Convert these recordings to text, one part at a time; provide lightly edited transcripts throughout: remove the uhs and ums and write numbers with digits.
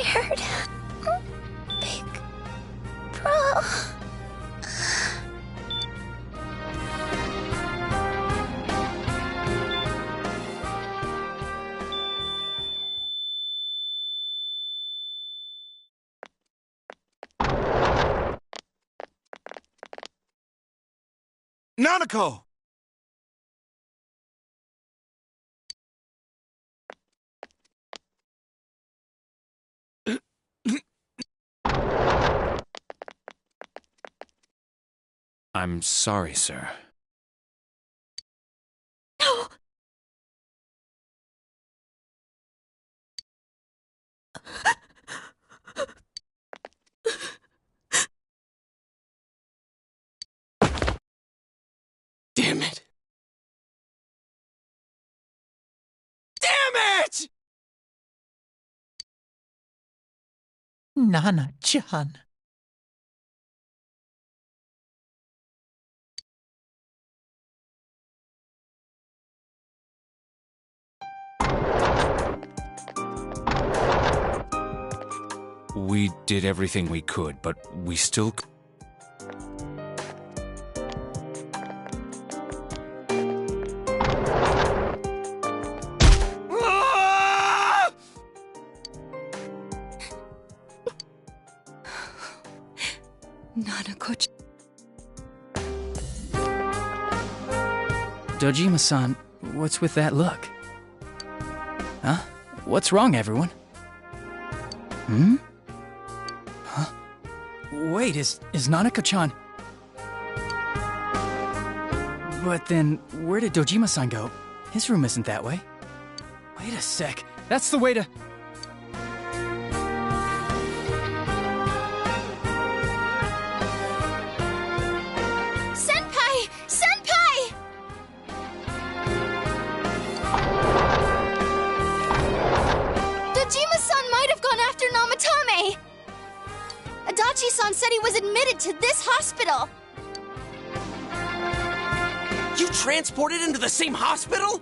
scared. Big bro. Nanako! I'm sorry, sir. No! Damn it! Damn it! Nana-chan. We did everything we could, but we still... Ah! Nanako. Dojima-san, what's with that look? Huh? What's wrong, everyone? Hmm? Huh? Wait, is Nanako-chan... But then, where did Dojima-san go? His room isn't that way. Wait a sec, that's the way to... Senpai! Senpai! Dojima-san might have gone after Namatame! Adachi-san said he was admitted to this hospital! You transported him to the same hospital?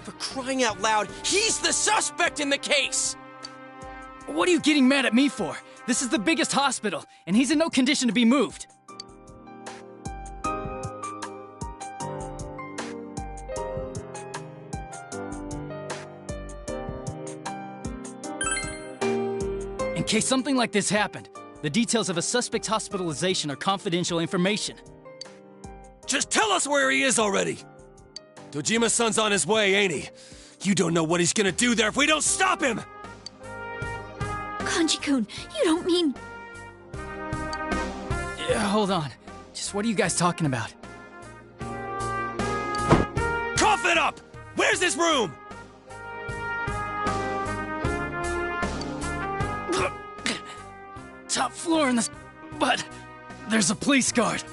For crying out loud, he's the suspect in the case! What are you getting mad at me for? This is the biggest hospital, and he's in no condition to be moved. In case something like this happened, the details of a suspect's hospitalization are confidential information. Just tell us where he is already! Dojima-san's on his way, ain't he? You don't know what he's gonna do there if we don't stop him! Kanji-kun, you don't mean... Yeah, hold on. Just what are you guys talking about? Cough it up! Where's his room? Top floor in this... But there's a police guard.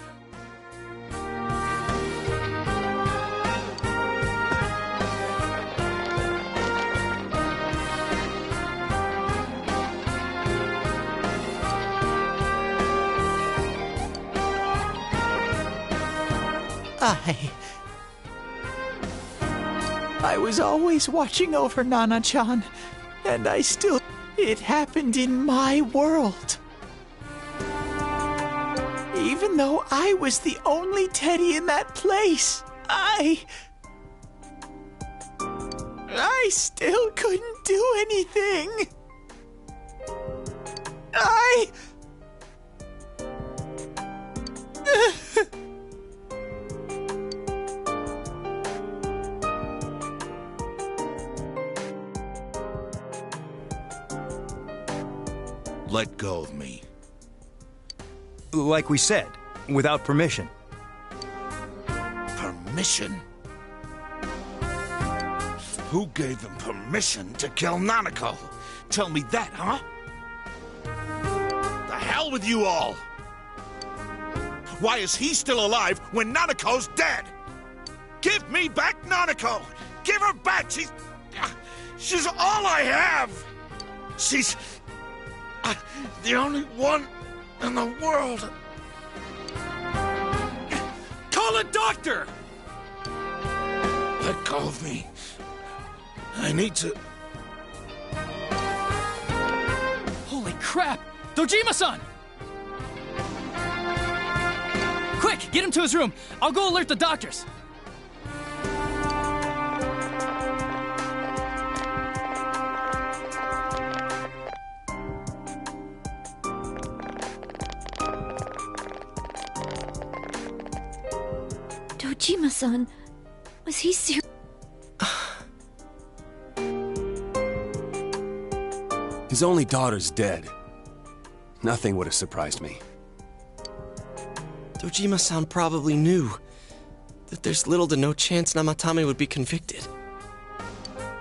I was always watching over Nana-chan, and I still... It happened in my world. Even though I was the only Teddy in that place, I still couldn't do anything. Let go of me. Like we said, without permission. Permission? Who gave him permission to kill Nanako? Tell me that, huh? The hell with you all! Why is he still alive when Nanako's dead? Give me back Nanako! Give her back! She's all I have! She's... the only one in the world. Call a doctor! Let go of me. I need to... Crap! Dojima-san! Quick, get him to his room. I'll go alert the doctors. Dojima-san, was he serious? His only daughter's dead. Nothing would have surprised me. Dojima-san probably knew that there's little to no chance Namatame would be convicted.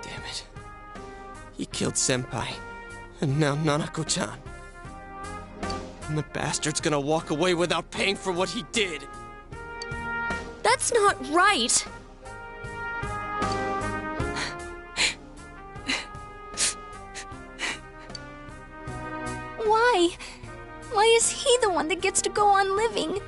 Damn it. He killed Senpai, and now Nanako-chan. And the bastard's gonna walk away without paying for what he did. That's not right! Why? Why is he the one that gets to go on living?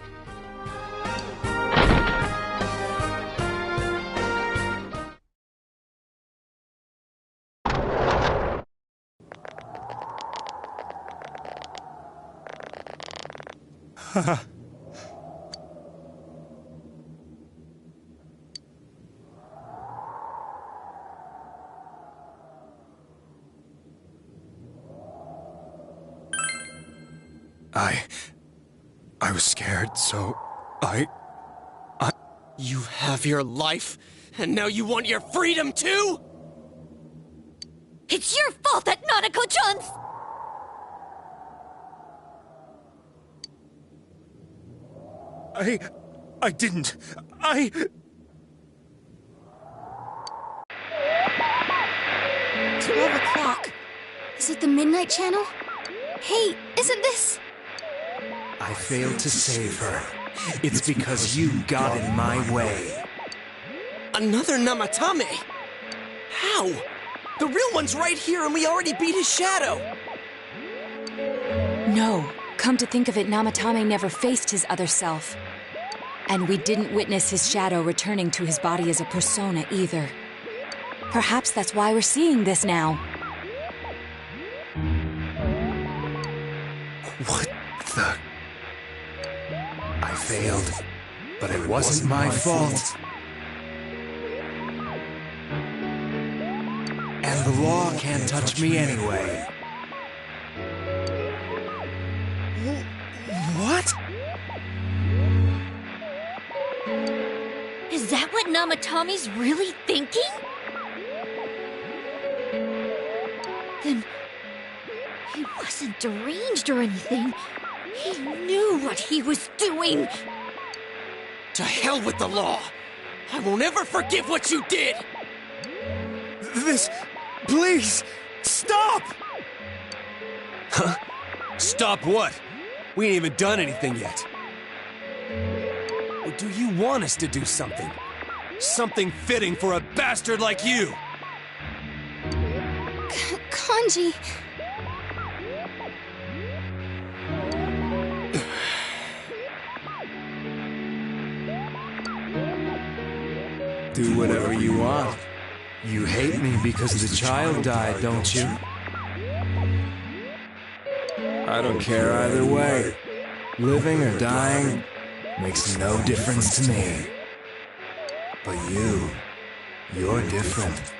I was scared, so You have your life, and now you want your freedom too? It's your fault that Nanako-chan's... I didn't. 12 o'clock. Is it the Midnight Channel? Hey, isn't this... I failed to save her. It's because you got in my way. Another Namatame? How? The real one's right here and we already beat his shadow! No. Come to think of it, Namatame never faced his other self. And we didn't witness his shadow returning to his body as a persona either. Perhaps that's why we're seeing this now. What the... I failed, but it wasn't my fault. And the law can't touch me anyway. What? Is that what Namatame's really thinking? Then... he wasn't deranged or anything. He knew what he was doing! To hell with the law! I won't ever forgive what you did! This... please... stop! Huh? Stop what? We ain't even done anything yet. Or do you want us to do something? Something fitting for a bastard like you! Kanji... Do whatever you want. You hate me because the child died, don't you? I don't care either way. Living or dying makes no difference to me. But you're different.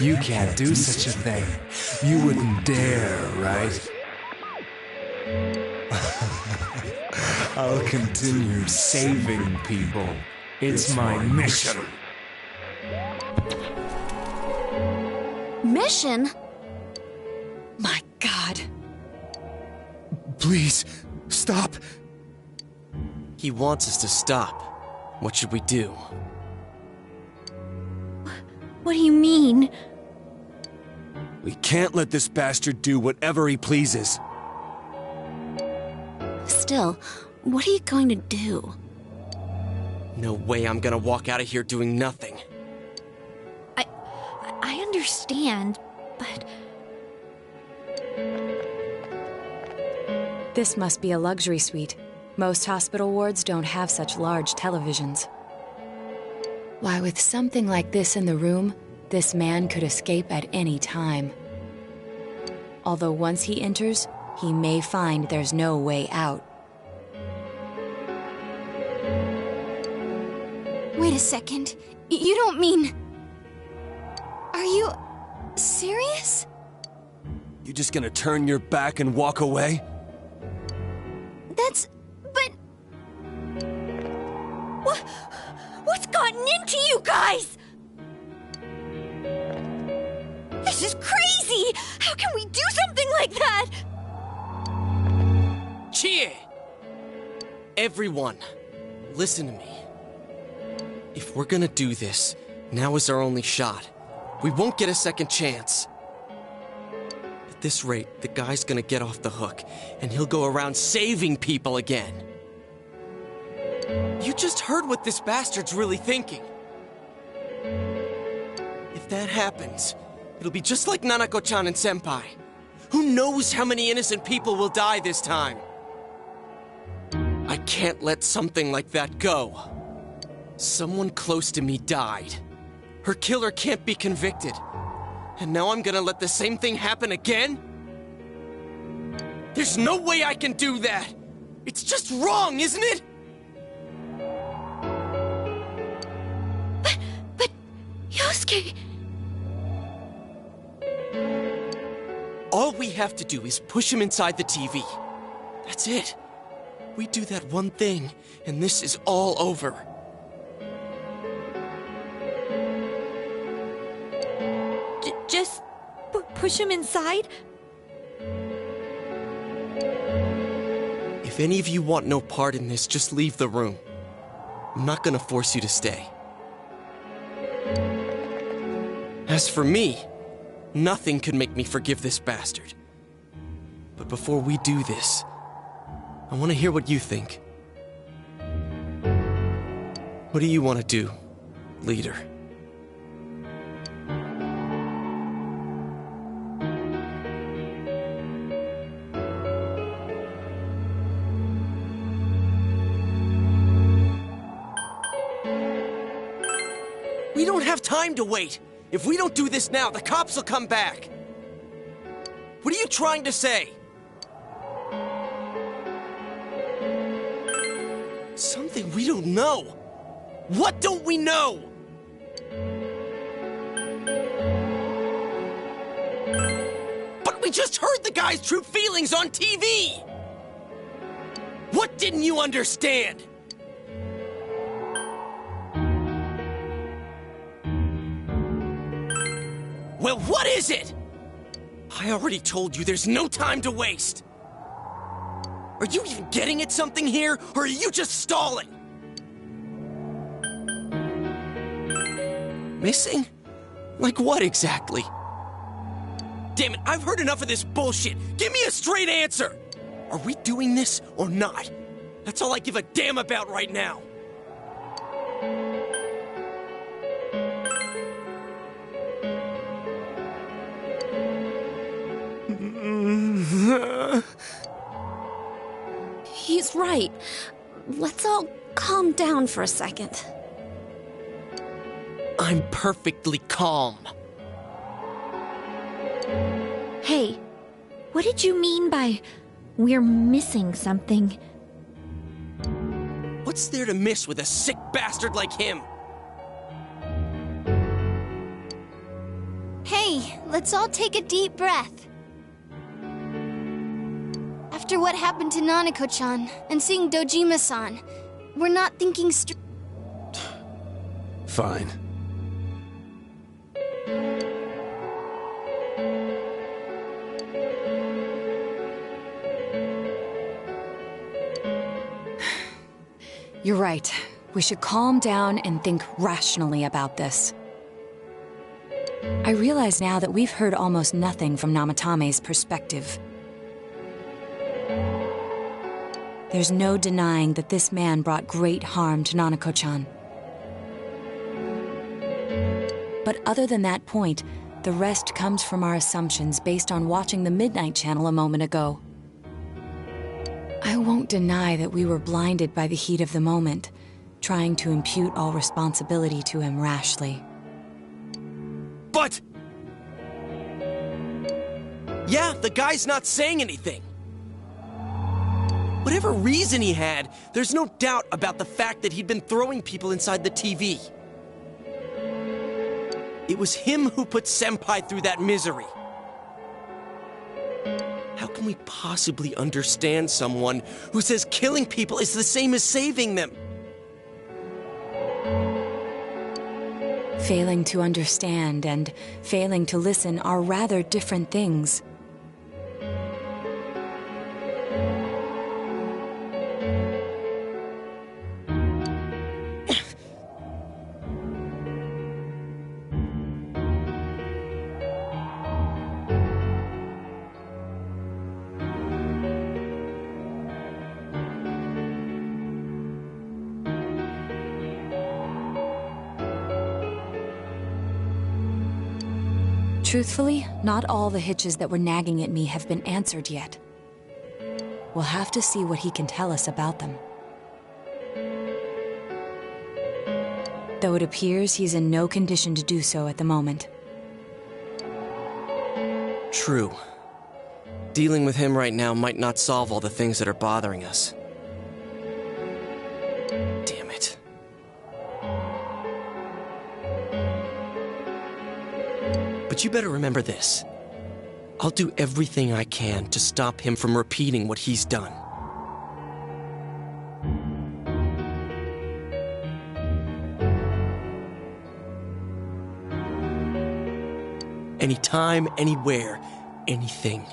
You can't do such a thing. You wouldn't dare, right? I'll continue saving people. It's my mission. Mission? My God. Please, stop. He wants us to stop. What should we do? What do you mean? We can't let this bastard do whatever he pleases. Still, what are you going to do? No way I'm gonna walk out of here doing nothing. I understand, but... This must be a luxury suite. Most hospital wards don't have such large televisions. Why, with something like this in the room, this man could escape at any time. Although once he enters, he may find there's no way out. Wait a second. You don't mean... Are you... serious? You just gonna turn your back and walk away? But... What's gotten into you guys? This is crazy! How can we do something like that? Chie! Everyone, listen to me. If we're gonna do this, now is our only shot. We won't get a second chance. At this rate, the guy's gonna get off the hook, and he'll go around saving people again. You just heard what this bastard's really thinking. If that happens, it'll be just like Nanako-chan and Senpai. Who knows how many innocent people will die this time? I can't let something like that go. Someone close to me died. Her killer can't be convicted. And now I'm gonna let the same thing happen again? There's no way I can do that! It's just wrong, isn't it? But... Yosuke... All we have to do is push him inside the TV. That's it. We do that one thing, and this is all over. Just... push him inside? If any of you want no part in this, just leave the room. I'm not gonna force you to stay. As for me, nothing could make me forgive this bastard. But before we do this, I want to hear what you think. What do you want to do, leader? We don't have time to wait. If we don't do this now, the cops will come back. What are you trying to say? Something we don't know. What don't we know? But we just heard the guy's true feelings on TV! What didn't you understand? Well, what is it? I already told you there's no time to waste. Are you even getting at something here, or are you just stalling? Missing? Like what exactly? Damn it, I've heard enough of this bullshit. Give me a straight answer. Are we doing this or not? That's all I give a damn about right now. He's right. Let's all calm down for a second. I'm perfectly calm. Hey, what did you mean by we're missing something? What's there to miss with a sick bastard like him? Hey, let's all take a deep breath. After what happened to Nanako-chan and seeing Dojima-san, we're not thinking Fine. You're right. We should calm down and think rationally about this. I realize now that we've heard almost nothing from Namatame's perspective. There's no denying that this man brought great harm to Nanako-chan. But other than that point, the rest comes from our assumptions based on watching the Midnight Channel a moment ago. I won't deny that we were blinded by the heat of the moment, trying to impute all responsibility to him rashly. But... Yeah, the guy's not saying anything. Whatever reason he had, there's no doubt about the fact that he'd been throwing people inside the TV. It was him who put Senpai through that misery. How can we possibly understand someone who says killing people is the same as saving them? Failing to understand and failing to listen are rather different things. Truthfully, not all the hitches that were nagging at me have been answered yet. We'll have to see what he can tell us about them. Though it appears he's in no condition to do so at the moment. True. Dealing with him right now might not solve all the things that are bothering us. Damn it. But you better remember this. I'll do everything I can to stop him from repeating what he's done. Anytime, anywhere, anything.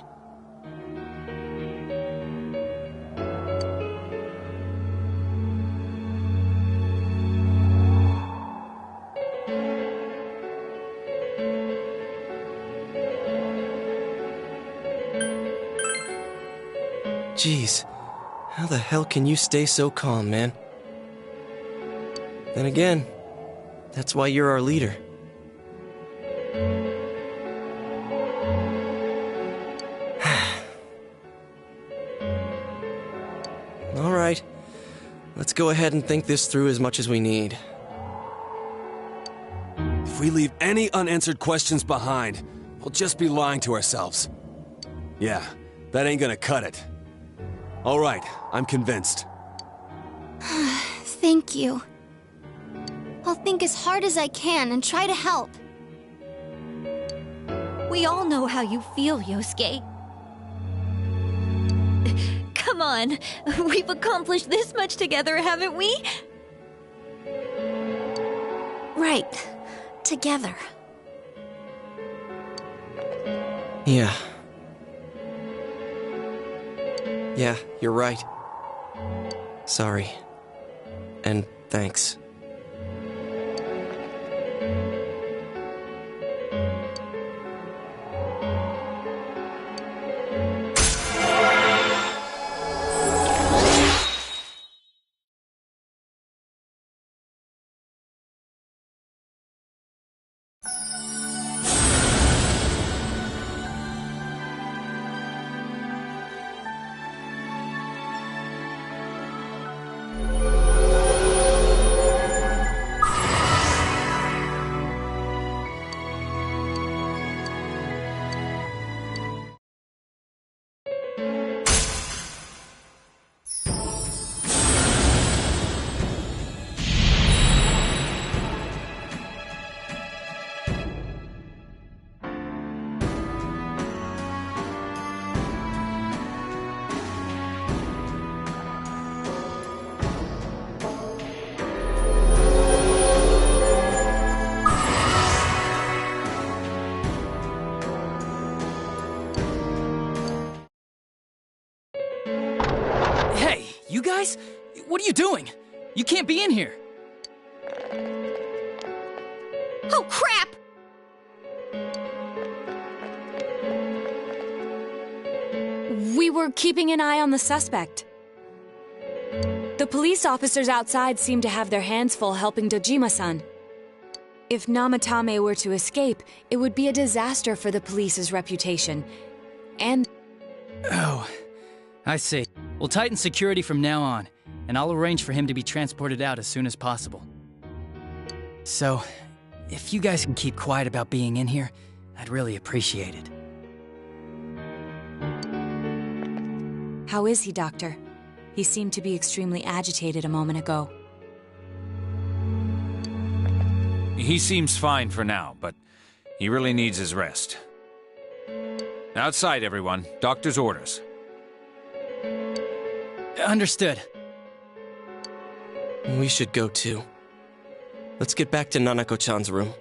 Jeez, how the hell can you stay so calm, man? Then again, that's why you're our leader. All right, let's go ahead and think this through as much as we need. If we leave any unanswered questions behind, we'll just be lying to ourselves. Yeah, that ain't gonna cut it. All right, I'm convinced. Thank you. I'll think as hard as I can and try to help. We all know how you feel, Yosuke. Come on, we've accomplished this much together, haven't we? Right, together. Yeah. Yeah, you're right. Sorry. And thanks. You guys? What are you doing? You can't be in here. Oh, crap! We were keeping an eye on the suspect. The police officers outside seem to have their hands full helping Dojima-san. If Namatame were to escape, it would be a disaster for the police's reputation. And... Oh, I see. We'll tighten security from now on, and I'll arrange for him to be transported out as soon as possible. So, if you guys can keep quiet about being in here, I'd really appreciate it. How is he, Doctor? He seemed to be extremely agitated a moment ago. He seems fine for now, but he really needs his rest. Outside, everyone. Doctor's orders. Understood. We should go too. Let's get back to Nanako-chan's room.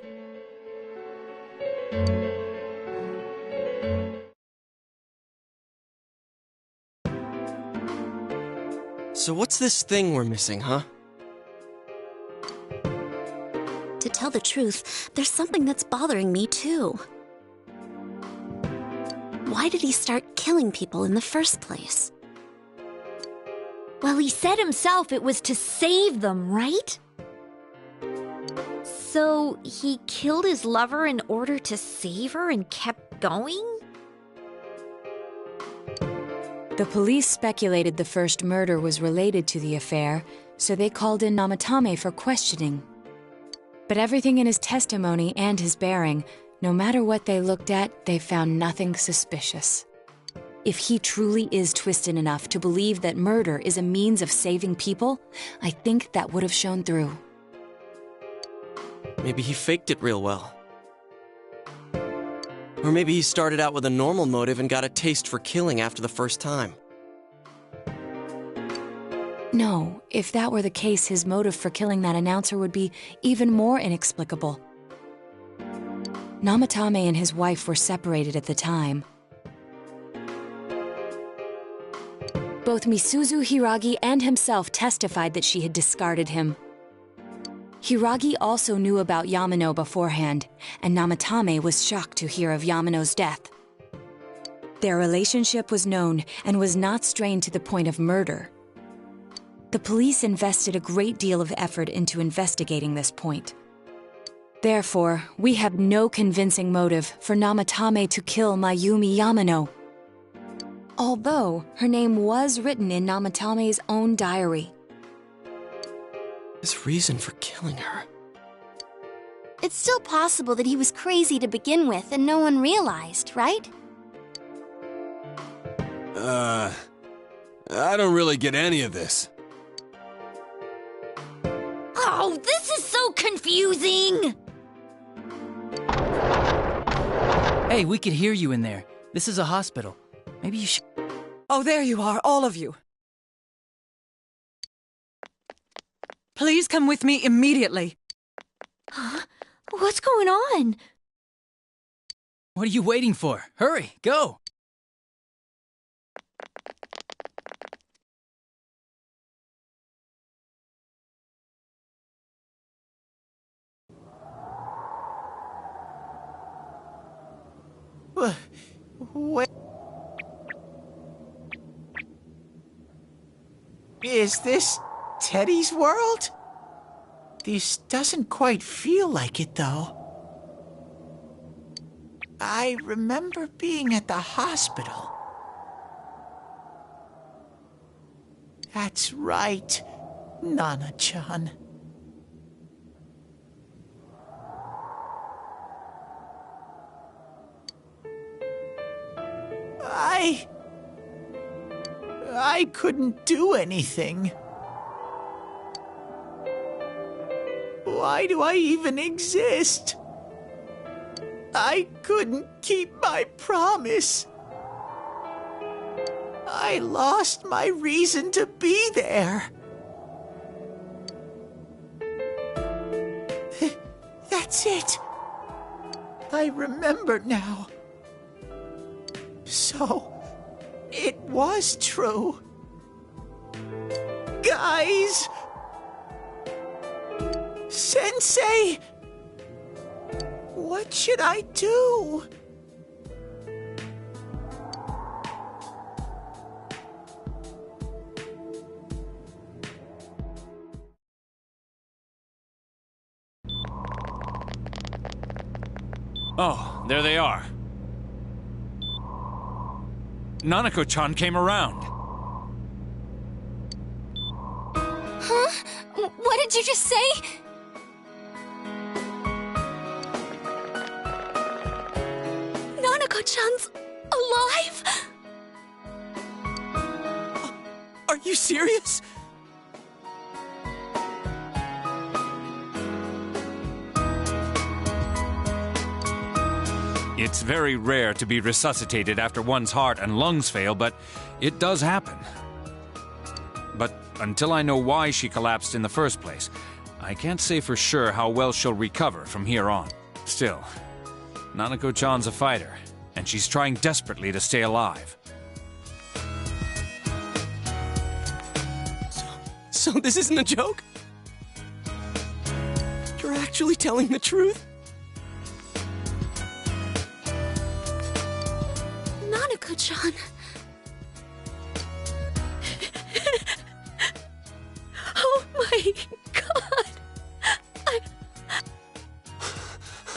So what's this thing we're missing, huh? To tell the truth, there's something that's bothering me too. Why did he start killing people in the first place? Well, he said himself it was to save them, right? So he killed his lover in order to save her and kept going? The police speculated the first murder was related to the affair, so they called in Namatame for questioning. But everything in his testimony and his bearing, no matter what they looked at, they found nothing suspicious. If he truly is twisted enough to believe that murder is a means of saving people, I think that would have shown through. Maybe he faked it real well. Or maybe he started out with a normal motive and got a taste for killing after the first time. No, if that were the case, his motive for killing that announcer would be even more inexplicable. Namatame and his wife were separated at the time. Both Misuzu Hiragi and himself testified that she had discarded him. Hiragi also knew about Yamano beforehand, and Namatame was shocked to hear of Yamano's death. Their relationship was known and was not strained to the point of murder. The police invested a great deal of effort into investigating this point. Therefore, we have no convincing motive for Namatame to kill Mayumi Yamano. Although her name was written in Namatame's own diary. His reason for killing her. It's still possible that he was crazy to begin with and no one realized, right? I don't really get any of this. Oh, this is so confusing! Hey, we could hear you in there. This is a hospital. Maybe you should... Oh, there you are, all of you. Please come with me immediately. Huh? What's going on? What are you waiting for? Hurry, go! What? Is this Teddy's world? This doesn't quite feel like it, though. I remember being at the hospital. That's right, Nana-chan. I couldn't do anything. Why do I even exist? I couldn't keep my promise. I lost my reason to be there. That's it. I remember now. So, it was true. Guys! Sensei! What should I do? Oh, there they are. Nanako-chan came around. Huh? What did you just say? Nanako-chan's alive? You serious? It's very rare to be resuscitated after one's heart and lungs fail, but it does happen. But until I know why she collapsed in the first place, I can't say for sure how well she'll recover from here on. Still, Nanako-chan's a fighter, and she's trying desperately to stay alive. So this isn't a joke? You're actually telling the truth? Nanako-chan. Oh my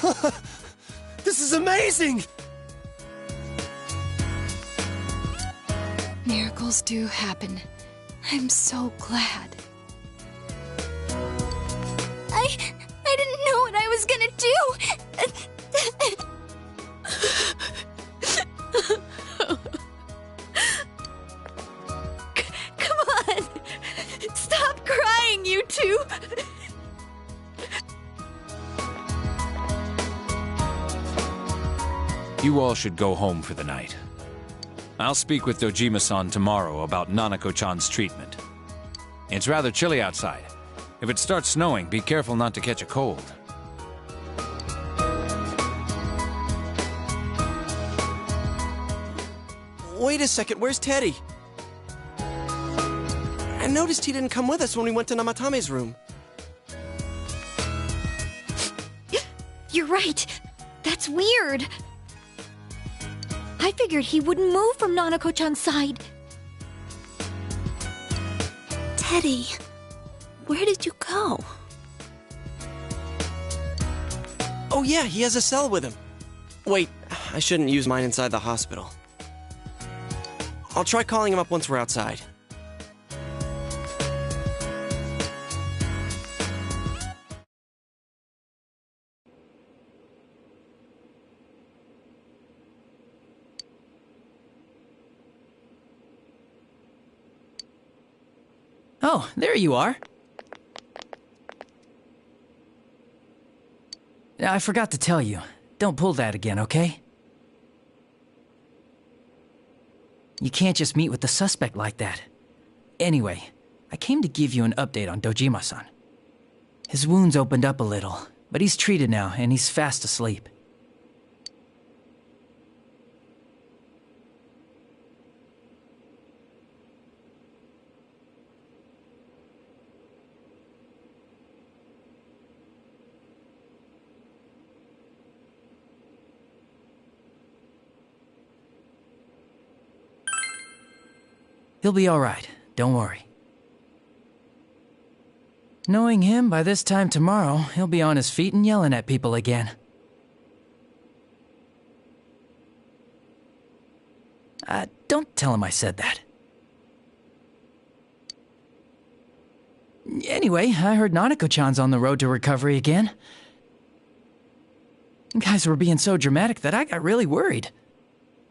god! This is amazing! Miracles do happen. I'm so glad. I didn't know what I was gonna do! Come on! Stop crying, you two! You all should go home for the night. I'll speak with Dojima-san tomorrow about Nanako-chan's treatment. It's rather chilly outside. If it starts snowing, be careful not to catch a cold. Wait a second, where's Teddy? I noticed he didn't come with us when we went to Namatame's room. You're right. That's weird. I figured he wouldn't move from Nanako-chan's side. Teddy, where did you go? Oh yeah, he has a cell with him. Wait, I shouldn't use mine inside the hospital. I'll try calling him up once we're outside. Oh, there you are. I forgot to tell you. Don't pull that again, okay? You can't just meet with the suspect like that. Anyway, I came to give you an update on Dojima-san. His wounds opened up a little, but he's treated now and he's fast asleep. He'll be all right, don't worry. Knowing him, by this time tomorrow, he'll be on his feet and yelling at people again. Don't tell him I said that. Anyway, I heard Nanako-chan's on the road to recovery again. You guys were being so dramatic that I got really worried.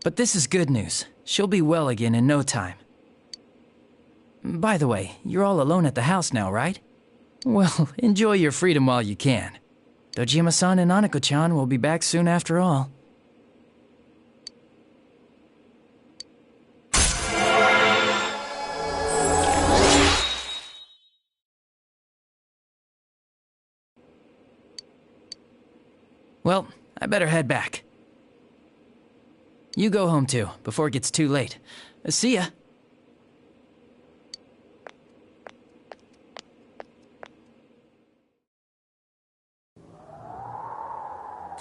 But this is good news. She'll be well again in no time. By the way, you're all alone at the house now, right? Well, enjoy your freedom while you can. Dojima-san and Nanako-chan will be back soon after all. Well, I better head back. You go home too, before it gets too late. See ya.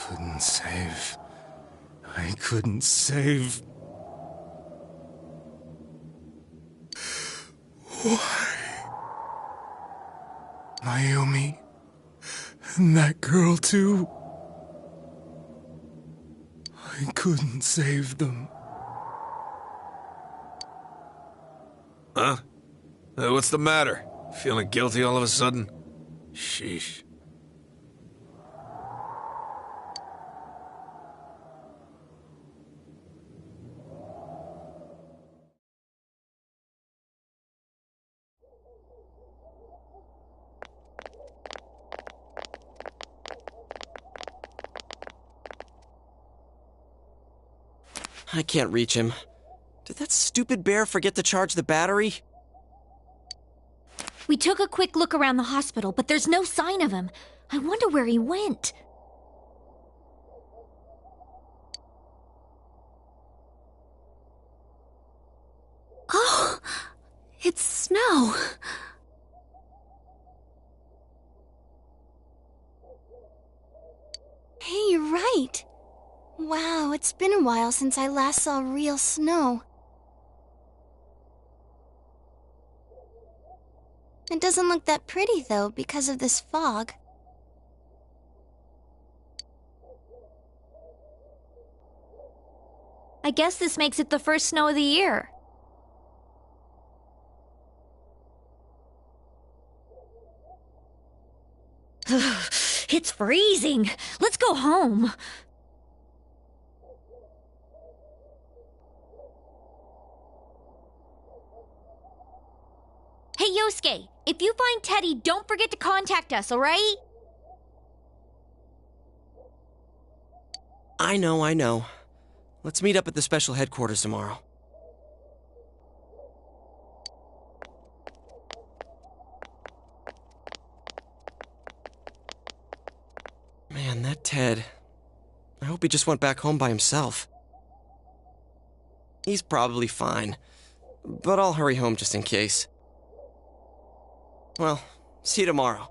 Couldn't save. I couldn't save. Why? Mayumi? And that girl too? I couldn't save them. Huh? What's the matter? Feeling guilty all of a sudden? Sheesh. I can't reach him. Did that stupid bear forget to charge the battery? We took a quick look around the hospital, but there's no sign of him. I wonder where he went. Oh, it's snow. Hey, you're right. Wow, it's been a while since I last saw real snow. It doesn't look that pretty, though, because of this fog. I guess this makes it the first snow of the year. It's freezing. Let's go home. Hey, Yosuke, if you find Teddy, don't forget to contact us, alright? I know. Let's meet up at the special headquarters tomorrow. Man, that Ted. I hope he just went back home by himself. He's probably fine, but I'll hurry home just in case. Well, see you tomorrow.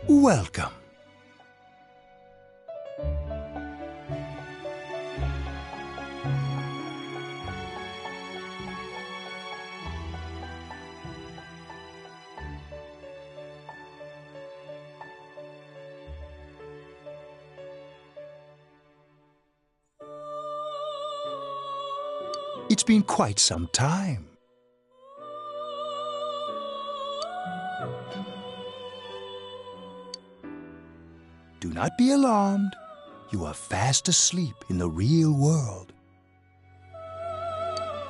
Welcome. It's been quite some time. Do not be alarmed. You are fast asleep in the real world.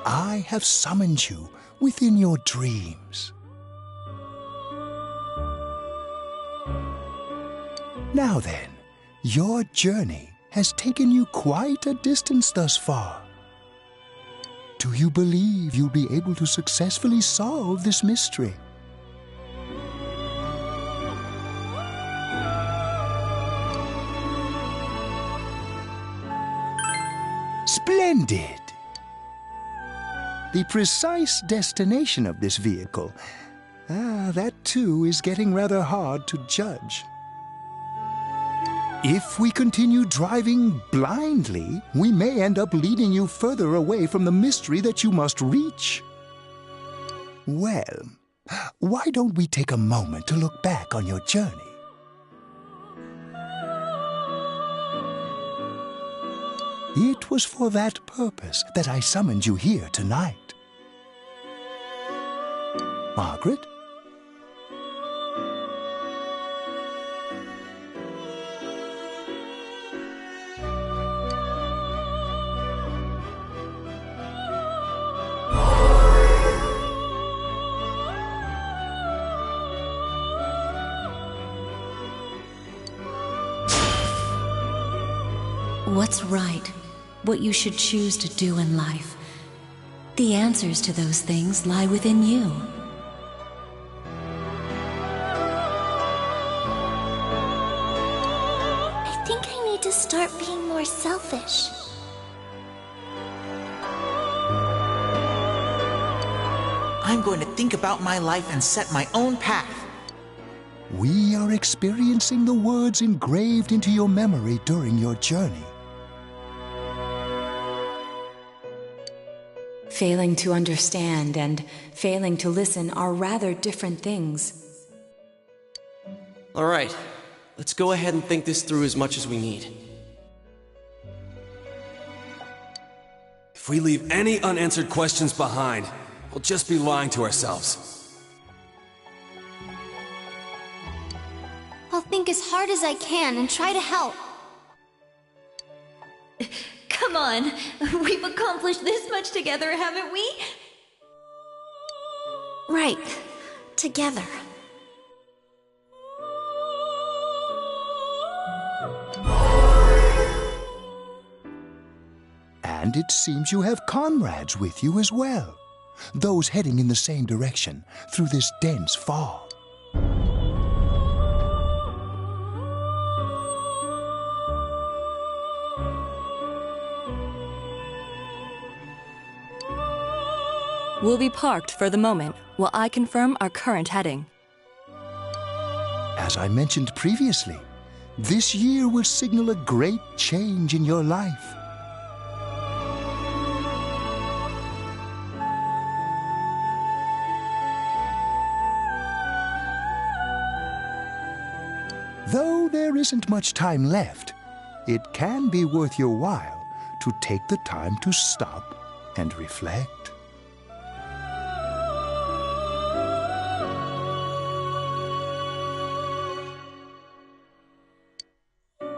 I have summoned you within your dreams. Now then, your journey has taken you quite a distance thus far. Do you believe you'll be able to successfully solve this mystery? Splendid! The precise destination of this vehicle, that too is getting rather hard to judge. If we continue driving blindly, we may end up leading you further away from the mystery that you must reach. Well, why don't we take a moment to look back on your journey? It was for that purpose that I summoned you here tonight. Margaret? What's right? What you should choose to do in life. The answers to those things lie within you. I think I need to start being more selfish. I'm going to think about my life and set my own path. We are experiencing the words engraved into your memory during your journey. Failing to understand and failing to listen are rather different things. All right, let's go ahead and think this through as much as we need. If we leave any unanswered questions behind, we'll just be lying to ourselves. I'll think as hard as I can and try to help. Come on, we've accomplished this much together, haven't we? Right, together. And it seems you have comrades with you as well, those heading in the same direction through this dense fog. We'll be parked for the moment while I confirm our current heading. As I mentioned previously, this year will signal a great change in your life. Though there isn't much time left, it can be worth your while to take the time to stop and reflect.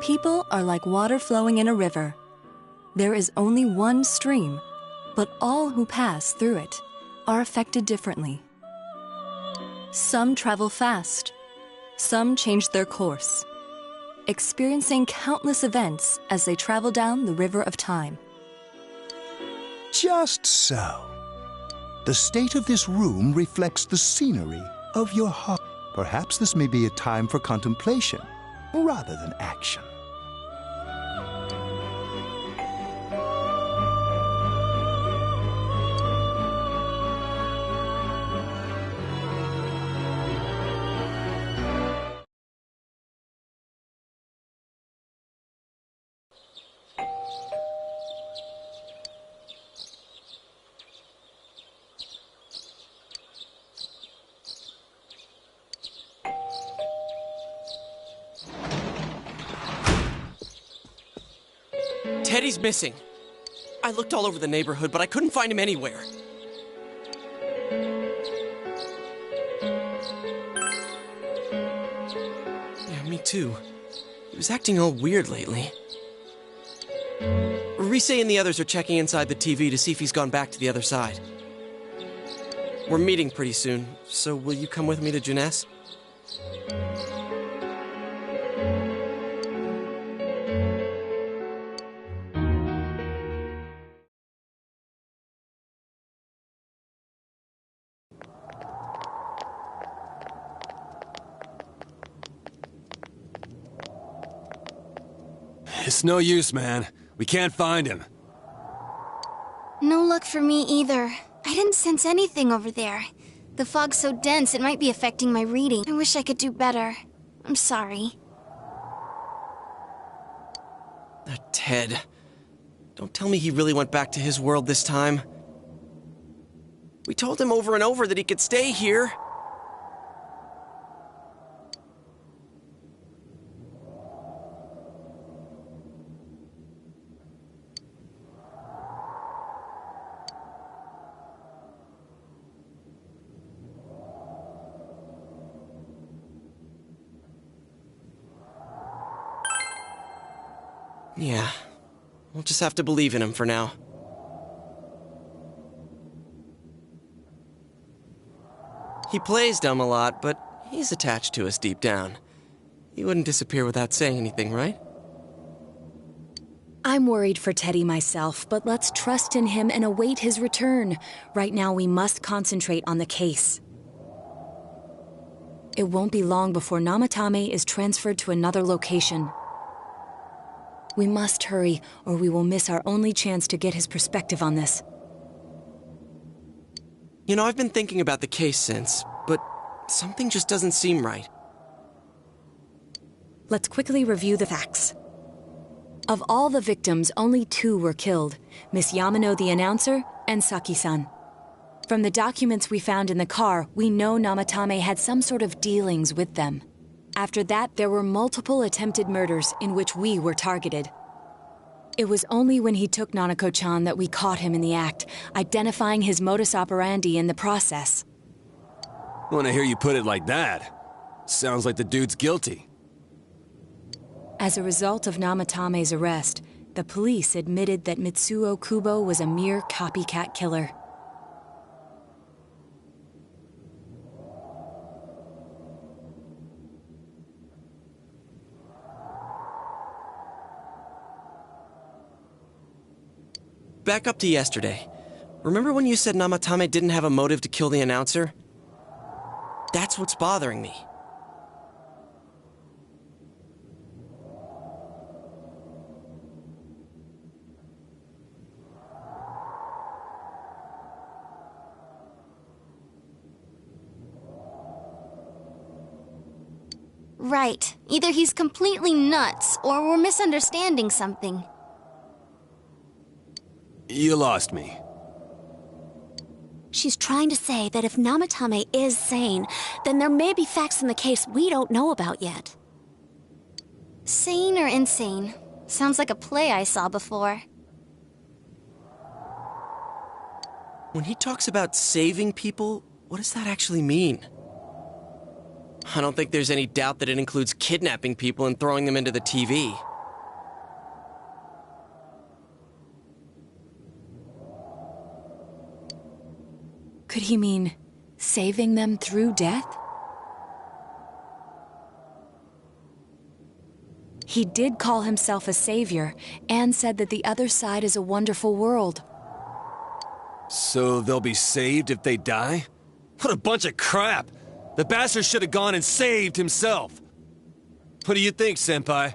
People are like water flowing in a river. There is only one stream, but all who pass through it are affected differently. Some travel fast, some change their course, experiencing countless events as they travel down the river of time. Just so. The state of this room reflects the scenery of your heart. Perhaps this may be a time for contemplation rather than action. Teddy's missing. I looked all over the neighborhood, but I couldn't find him anywhere. Yeah, me too. He was acting all weird lately. Rise and the others are checking inside the TV to see if he's gone back to the other side. We're meeting pretty soon, so will you come with me to Junes? It's no use, man. We can't find him. No luck for me either. I didn't sense anything over there. The fog's so dense it might be affecting my reading. I wish I could do better. I'm sorry. Ted. Don't tell me he really went back to his world this time. We told him over and over that he could stay here. Yeah, we'll just have to believe in him for now. He plays dumb a lot, but he's attached to us deep down. He wouldn't disappear without saying anything, right? I'm worried for Teddy myself, but let's trust in him and await his return. Right now, we must concentrate on the case. It won't be long before Namatame is transferred to another location. We must hurry, or we will miss our only chance to get his perspective on this. You know, I've been thinking about the case since, but something just doesn't seem right. Let's quickly review the facts. Of all the victims, only 2 were killed, Miss Yamano the announcer and Saki-san. From the documents we found in the car, we know Namatame had some sort of dealings with them. After that, there were multiple attempted murders in which we were targeted. It was only when he took Nanako-chan that we caught him in the act, identifying his modus operandi in the process. When I hear you put it like that, sounds like the dude's guilty. As a result of Namatame's arrest, the police admitted that Mitsuo Kubo was a mere copycat killer. Back up to yesterday. Remember when you said Namatame didn't have a motive to kill the announcer? That's what's bothering me. Right. Either he's completely nuts, or we're misunderstanding something. You lost me. She's trying to say that if Namatame is sane, then there may be facts in the case we don't know about yet. Sane or insane? Sounds like a play I saw before. When he talks about saving people, what does that actually mean? I don't think there's any doubt that it includes kidnapping people and throwing them into the TV. Could he mean saving them through death? He did call himself a savior and said that the other side is a wonderful world. So they'll be saved if they die? What a bunch of crap! The bastard should have gone and saved himself! What do you think, Senpai?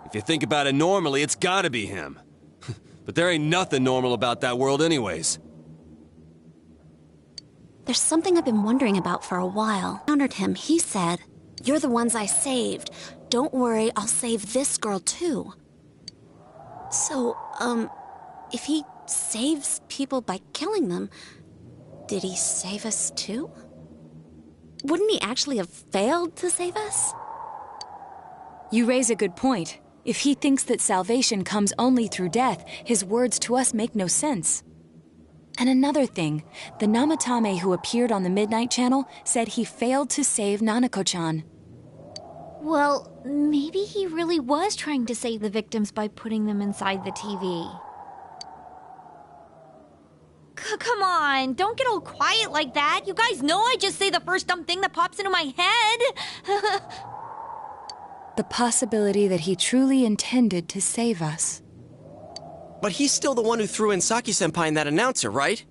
If you think about it normally, it's gotta be him. But there ain't nothing normal about that world anyways. There's something I've been wondering about for a while. I encountered him, he said, "You're the ones I saved. Don't worry, I'll save this girl too." So, if he saves people by killing them, did he save us too? Wouldn't he actually have failed to save us? You raise a good point. If he thinks that salvation comes only through death, his words to us make no sense. And another thing, the Namatame who appeared on the Midnight Channel said he failed to save Nanako-chan. Well, maybe he really was trying to save the victims by putting them inside the TV. Come on, don't get all quiet like that. You guys know I just say the first dumb thing that pops into my head. The possibility that he truly intended to save us. But he's still the one who threw in Saki-senpai and that announcer, right?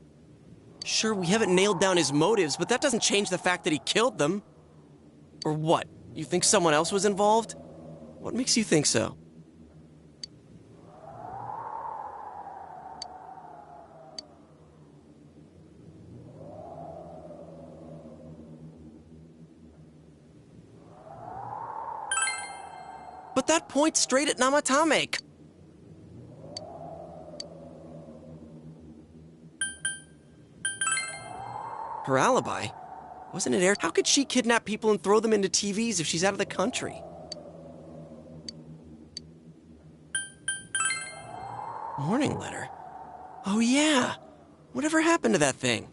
Sure, we haven't nailed down his motives, but that doesn't change the fact that he killed them. Or what? You think someone else was involved? What makes you think so? But that points straight at Namatame. Her alibi? Wasn't it air? How could she kidnap people and throw them into TVs if she's out of the country? Warning letter? Oh yeah! Whatever happened to that thing?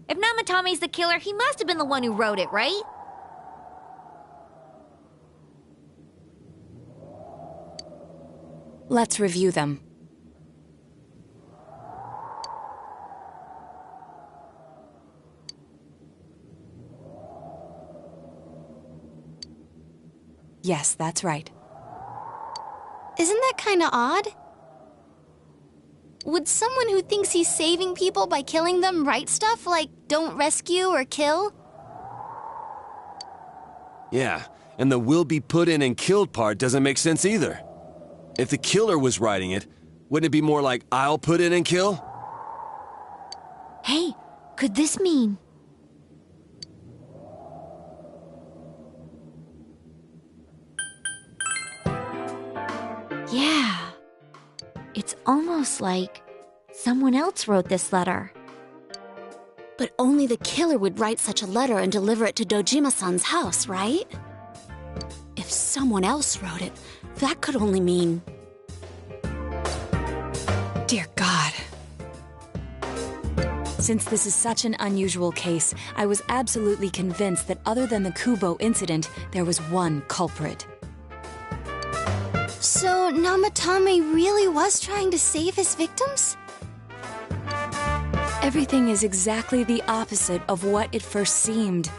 If Namatame's the killer, he must have been the one who wrote it, right? Let's review them. Yes, that's right. Isn't that kinda odd? Would someone who thinks he's saving people by killing them write stuff like, don't rescue or kill? Yeah, and the will be put in and killed part doesn't make sense either. If the killer was writing it, wouldn't it be more like, I'll put in and kill? Hey, could this mean... Yeah. It's almost like someone else wrote this letter. But only the killer would write such a letter and deliver it to Dojima-san's house, right? If someone else wrote it, that could only mean... Dear God. Since this is such an unusual case, I was absolutely convinced that other than the Kubo incident, there was one culprit. So, Namatame really was trying to save his victims? Everything is exactly the opposite of what it first seemed.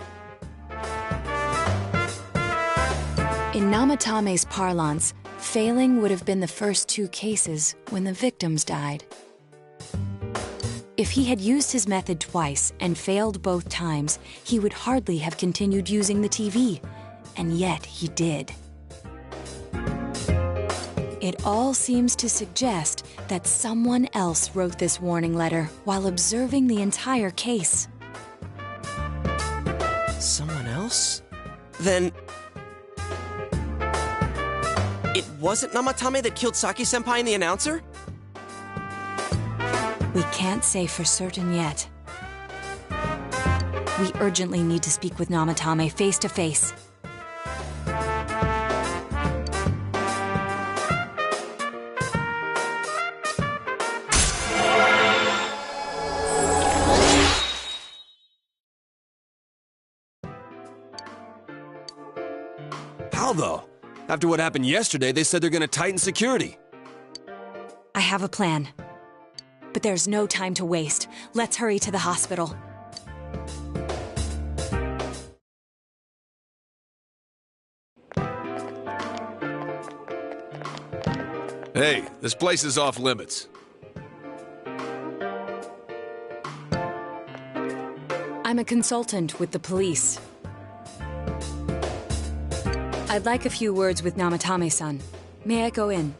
In Namatame's parlance, failing would have been the first two cases when the victims died. If he had used his method twice and failed both times, he would hardly have continued using the TV, and yet he did. It all seems to suggest that someone else wrote this warning letter while observing the entire case. Someone else? Then... it wasn't Namatame that killed Saki-senpai and the announcer? We can't say for certain yet. We urgently need to speak with Namatame face to face. How though? After what happened yesterday, they said they're gonna tighten security. I have a plan. But there's no time to waste. Let's hurry to the hospital. Hey, this place is off limits. I'm a consultant with the police. I'd like a few words with Namatame-san. May I go in?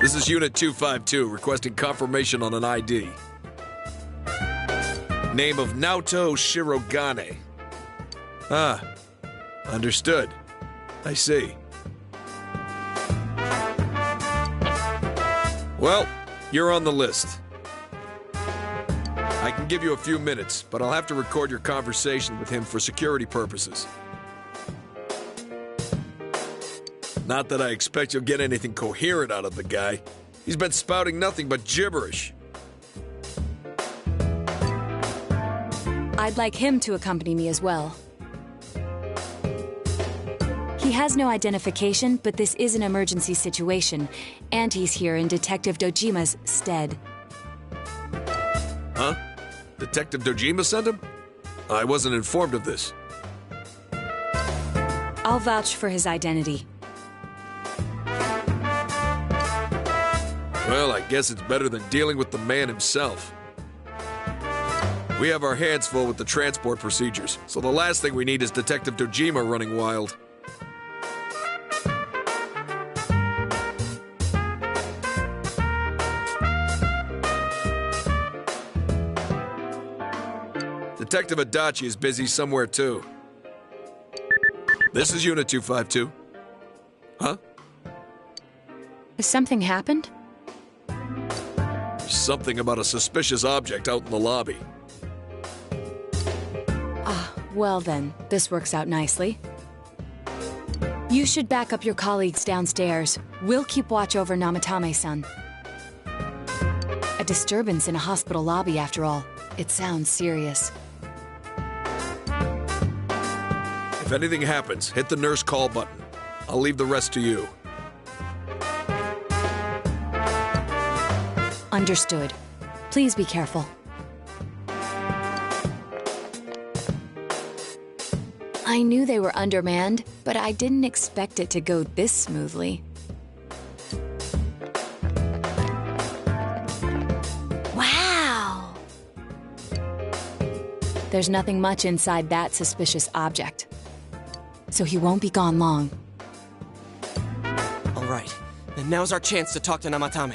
This is Unit 252, requesting confirmation on an ID. Name of Naoto Shirogane. Ah, understood. I see. Well, you're on the list. I can give you a few minutes, but I'll have to record your conversation with him for security purposes. Not that I expect you'll get anything coherent out of the guy. He's been spouting nothing but gibberish. I'd like him to accompany me as well. He has no identification, but this is an emergency situation, and he's here in Detective Dojima's stead. Huh? Detective Dojima sent him? I wasn't informed of this. I'll vouch for his identity. Well, I guess it's better than dealing with the man himself. We have our hands full with the transport procedures, so the last thing we need is Detective Dojima running wild. Detective Adachi is busy somewhere too. This is Unit 252. Huh? Has something happened? Something about a suspicious object out in the lobby. Well then, this works out nicely. You should back up your colleagues downstairs. We'll keep watch over Namatame-san. A disturbance in a hospital lobby, after all. It sounds serious. If anything happens, hit the nurse call button. I'll leave the rest to you. Understood. Please be careful. I knew they were undermanned, but I didn't expect it to go this smoothly. Wow! There's nothing much inside that suspicious object, so he won't be gone long. All right, and now's our chance to talk to Namatame.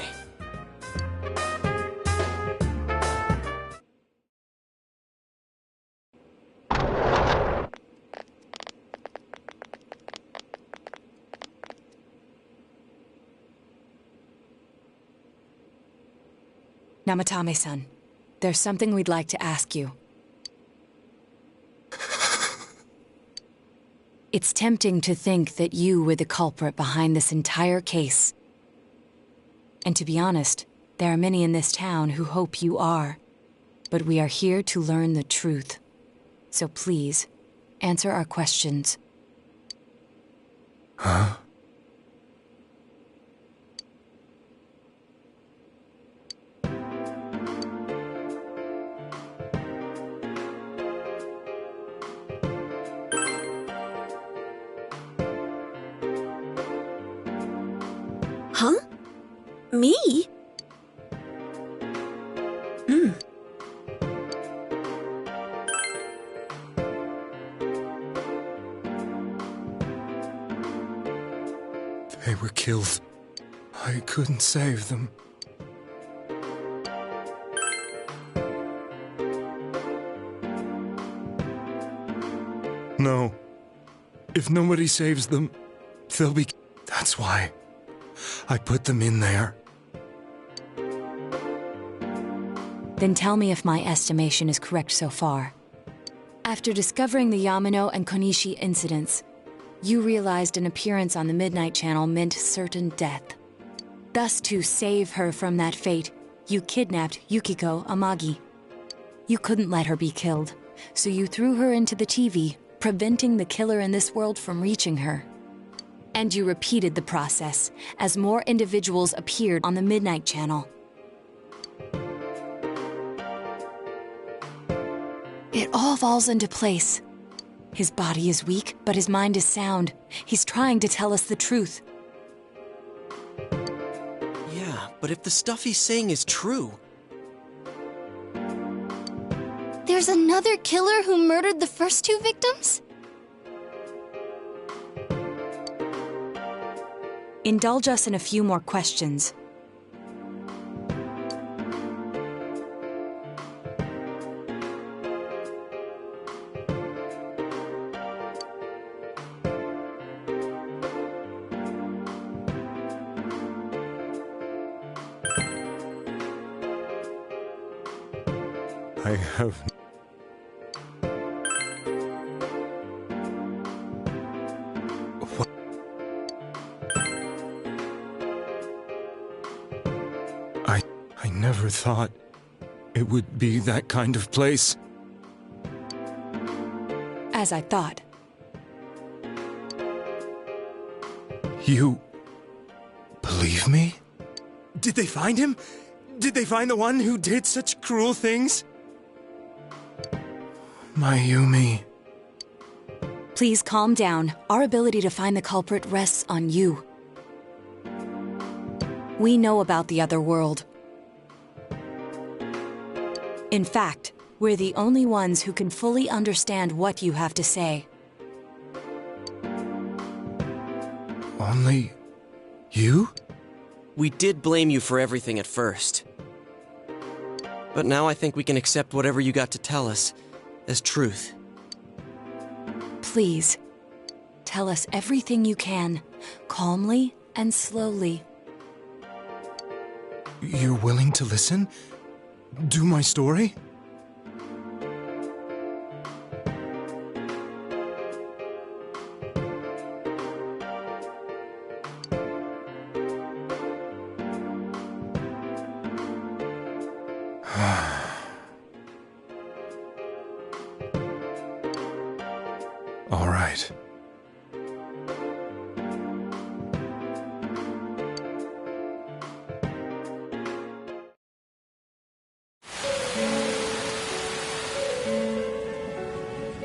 Namatame-san, there's something we'd like to ask you. It's tempting to think that you were the culprit behind this entire case. And to be honest, there are many in this town who hope you are. But we are here to learn the truth. So please, answer our questions. Huh? Huh? Me? They were killed. I couldn't save them. No. If nobody saves them, they'll be... That's why I put them in there. Then tell me if my estimation is correct so far. After discovering the Yamano and Konishi incidents, you realized an appearance on the Midnight Channel meant certain death. Thus, to save her from that fate, you kidnapped Yukiko Amagi. You couldn't let her be killed, so you threw her into the TV, preventing the killer in this world from reaching her. And you repeated the process as more individuals appeared on the Midnight Channel. It all falls into place. His body is weak, but his mind is sound. He's trying to tell us the truth. Yeah, but if the stuff he's saying is true... There's another killer who murdered the first two victims? Indulge us in a few more questions. I have... What? I never thought it would be that kind of place. As I thought. You... believe me? Did they find him? Did they find the one who did such cruel things? Mayumi... Please calm down. Our ability to find the culprit rests on you. We know about the other world. In fact, we're the only ones who can fully understand what you have to say. Only... you? We did blame you for everything at first. But now I think we can accept whatever you got to tell us as truth. Please, tell us everything you can, calmly and slowly. You're willing to listen? Do my story? All right.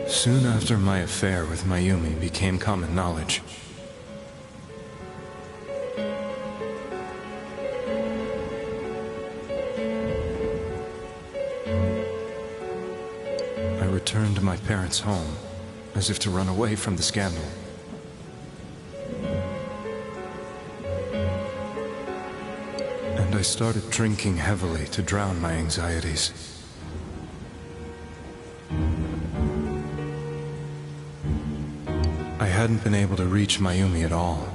Soon after my affair with Mayumi became common knowledge, I returned to my parents' home, as if to run away from the scandal. And I started drinking heavily to drown my anxieties. I hadn't been able to reach Mayumi at all,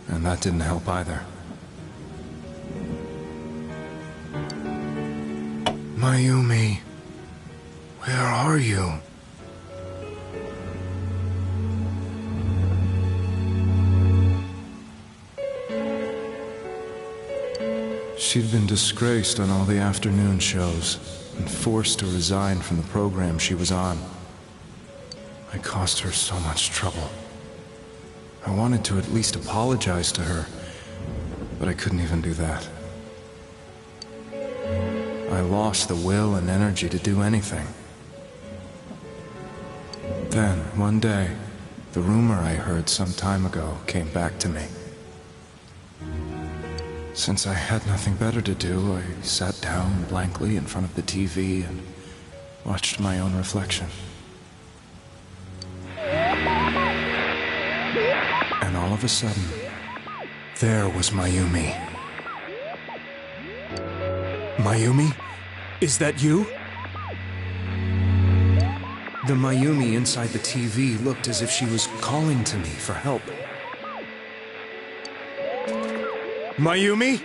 and that didn't help either. Mayumi, where are you? She'd been disgraced on all the afternoon shows and forced to resign from the program she was on. I caused her so much trouble. I wanted to at least apologize to her, but I couldn't even do that. I lost the will and energy to do anything. Then, one day, the rumor I heard some time ago came back to me. Since I had nothing better to do, I sat down blankly in front of the TV and watched my own reflection. And all of a sudden, there was Mayumi. Mayumi? Is that you? The Mayumi inside the TV looked as if she was calling to me for help. Mayumi?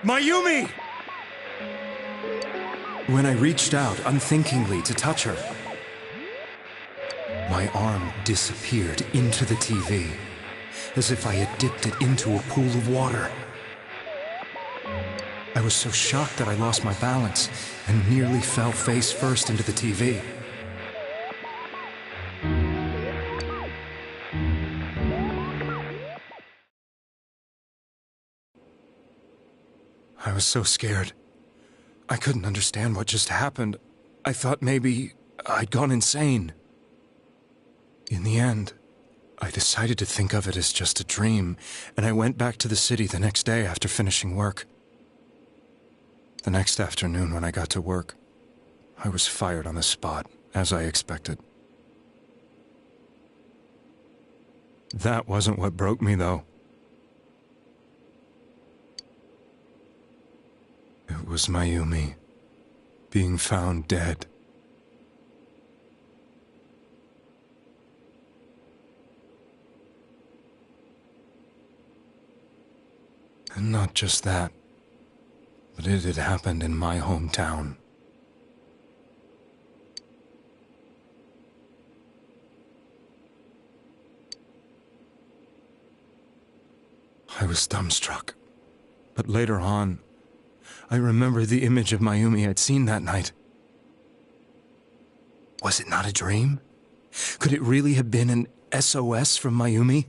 Mayumi! When I reached out unthinkingly to touch her, my arm disappeared into the TV, as if I had dipped it into a pool of water. I was so shocked that I lost my balance and nearly fell face first into the TV. I was so scared. I couldn't understand what just happened. I thought maybe I'd gone insane. In the end, I decided to think of it as just a dream, and I went back to the city the next day after finishing work. The next afternoon when I got to work, I was fired on the spot, as I expected. That wasn't what broke me, though. It was Mayumi, being found dead. And not just that, but it had happened in my hometown. I was dumbstruck. But later on, I remembered the image of Mayumi I'd seen that night. Was it not a dream? Could it really have been an SOS from Mayumi?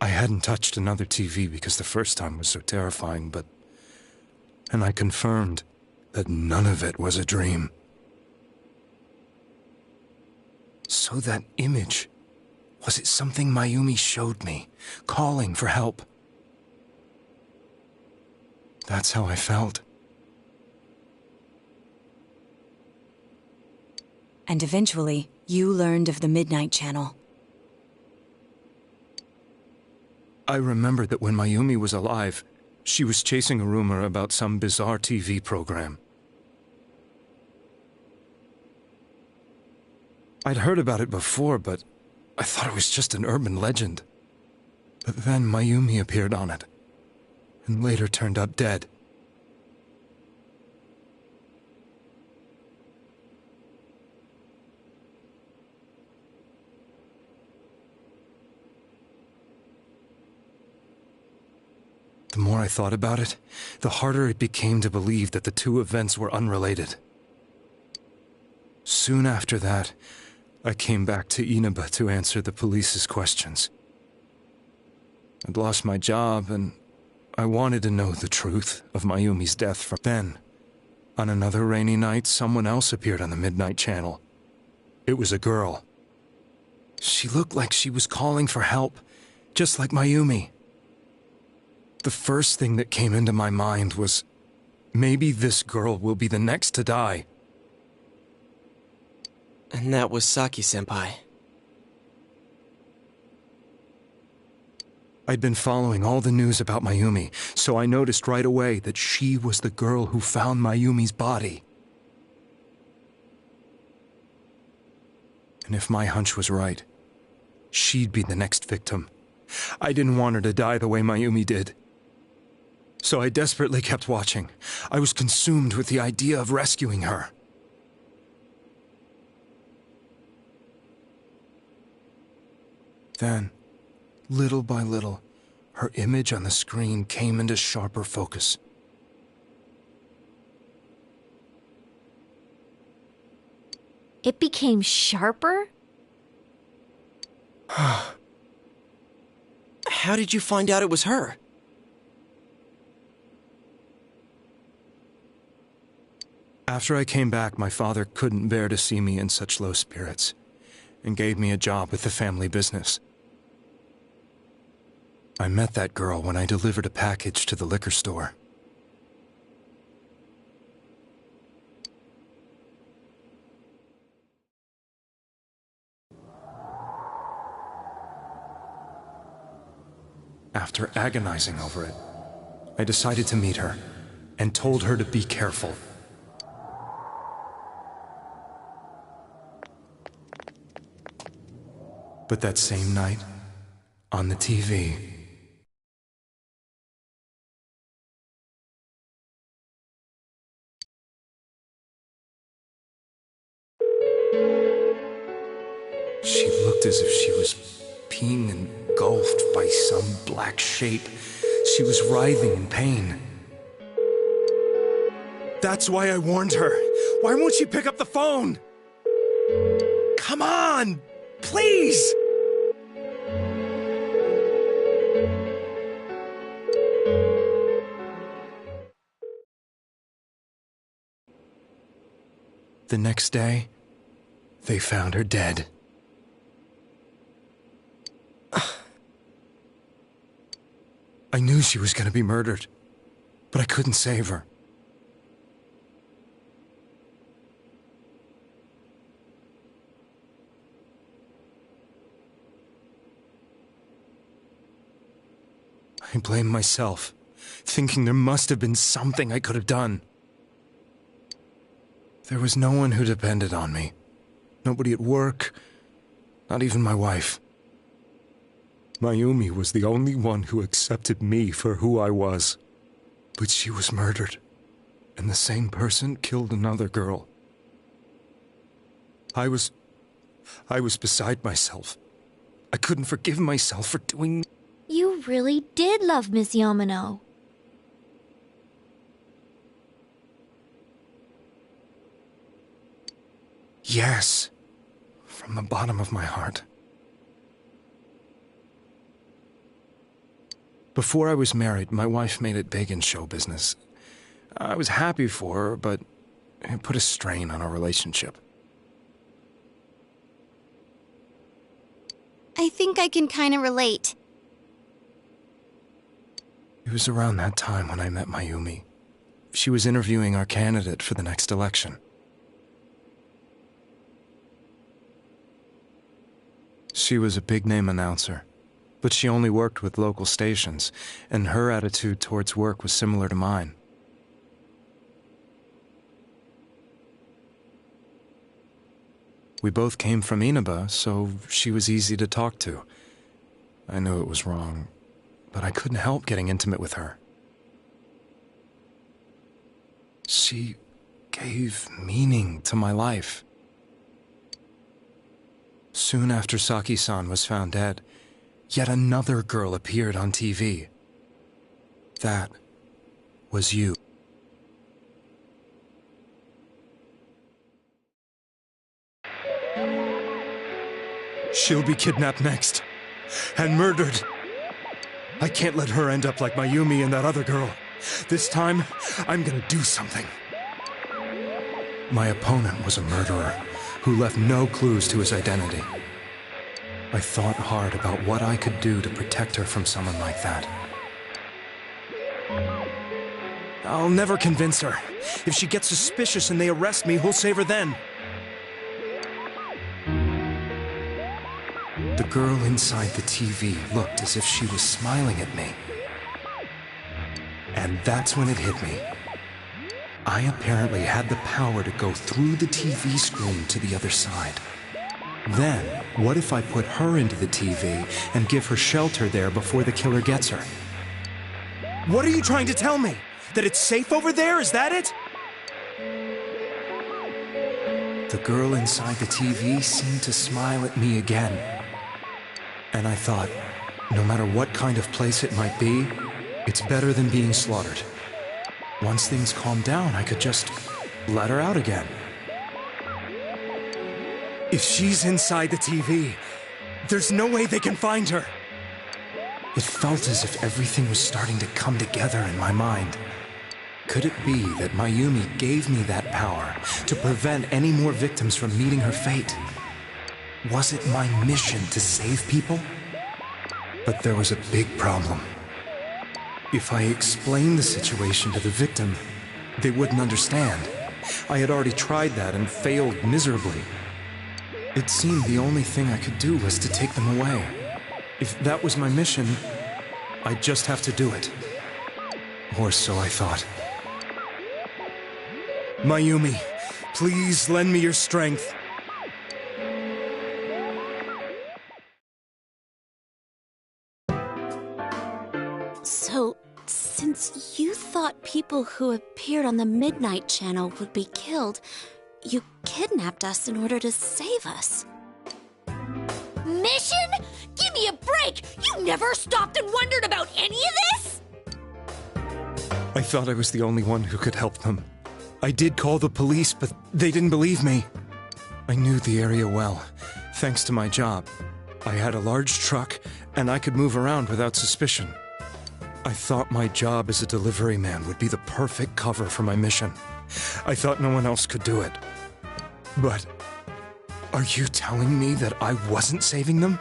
I hadn't touched another TV because the first time was so terrifying, and I confirmed that none of it was a dream. So that image, was it something Mayumi showed me, calling for help? That's how I felt. And eventually, you learned of the Midnight Channel. I remembered that when Mayumi was alive, she was chasing a rumor about some bizarre TV program. I'd heard about it before, but I thought it was just an urban legend. But then Mayumi appeared on it, and later turned up dead. The more I thought about it, the harder it became to believe that the two events were unrelated. Soon after that, I came back to Inaba to answer the police's questions. I'd lost my job, and I wanted to know the truth of Mayumi's death from then. On another rainy night, someone else appeared on the Midnight Channel. It was a girl. She looked like she was calling for help, just like Mayumi. The first thing that came into my mind was, maybe this girl will be the next to die. And that was Saki-senpai. I'd been following all the news about Mayumi, so I noticed right away that she was the girl who found Mayumi's body. And if my hunch was right, she'd be the next victim. I didn't want her to die the way Mayumi did. So I desperately kept watching. I was consumed with the idea of rescuing her. Then, little by little, her image on the screen came into sharper focus. It became sharper? How did you find out it was her? After I came back, my father couldn't bear to see me in such low spirits, and gave me a job with the family business. I met that girl when I delivered a package to the liquor store. After agonizing over it, I decided to meet her, and told her to be careful. But that same night, on the TV, she looked as if she was being engulfed by some black shape. She was writhing in pain. That's why I warned her. Why won't she pick up the phone? Come on! Please! The next day, they found her dead. I knew she was going to be murdered, but I couldn't save her. I blamed myself, thinking there must have been something I could have done. There was no one who depended on me. Nobody at work, not even my wife. Mayumi was the only one who accepted me for who I was. But she was murdered, and the same person killed another girl. I was beside myself. I couldn't forgive myself for doing... You really did love Miss Yamano. Yes. From the bottom of my heart. Before I was married, my wife made it big in show business. I was happy for her, but it put a strain on our relationship. I think I can kind of relate. It was around that time when I met Mayumi. She was interviewing our candidate for the next election. She was a big-name announcer, but she only worked with local stations, and her attitude towards work was similar to mine. We both came from Inaba, so she was easy to talk to. I knew it was wrong, but I couldn't help getting intimate with her. She gave meaning to my life. Soon after Saki-san was found dead, yet another girl appeared on TV. That was you. She'll be kidnapped next, and murdered. I can't let her end up like Mayumi and that other girl. This time, I'm gonna do something. My opponent was a murderer who left no clues to his identity. I thought hard about what I could do to protect her from someone like that. I'll never convince her. If she gets suspicious and they arrest me, who'll save her then? The girl inside the TV looked as if she was smiling at me. And that's when it hit me. I apparently had the power to go through the TV screen to the other side. Then, what if I put her into the TV and give her shelter there before the killer gets her? What are you trying to tell me? That it's safe over there? Is that it? The girl inside the TV seemed to smile at me again. And I thought, no matter what kind of place it might be, it's better than being slaughtered. Once things calmed down, I could just let her out again. If she's inside the TV, there's no way they can find her. It felt as if everything was starting to come together in my mind. Could it be that Mayumi gave me that power to prevent any more victims from meeting her fate? Was it my mission to save people? But there was a big problem. If I explained the situation to the victim, they wouldn't understand. I had already tried that and failed miserably. It seemed the only thing I could do was to take them away. If that was my mission, I'd just have to do it. Or so I thought. Mayumi, please lend me your strength. So, since you thought people who appeared on the Midnight Channel would be killed, you kidnapped us in order to save us. Mission? Give me a break! You never stopped and wondered about any of this? I thought I was the only one who could help them. I did call the police, but they didn't believe me. I knew the area well, thanks to my job. I had a large truck, and I could move around without suspicion. I thought my job as a delivery man would be the perfect cover for my mission. I thought no one else could do it. But are you telling me that I wasn't saving them?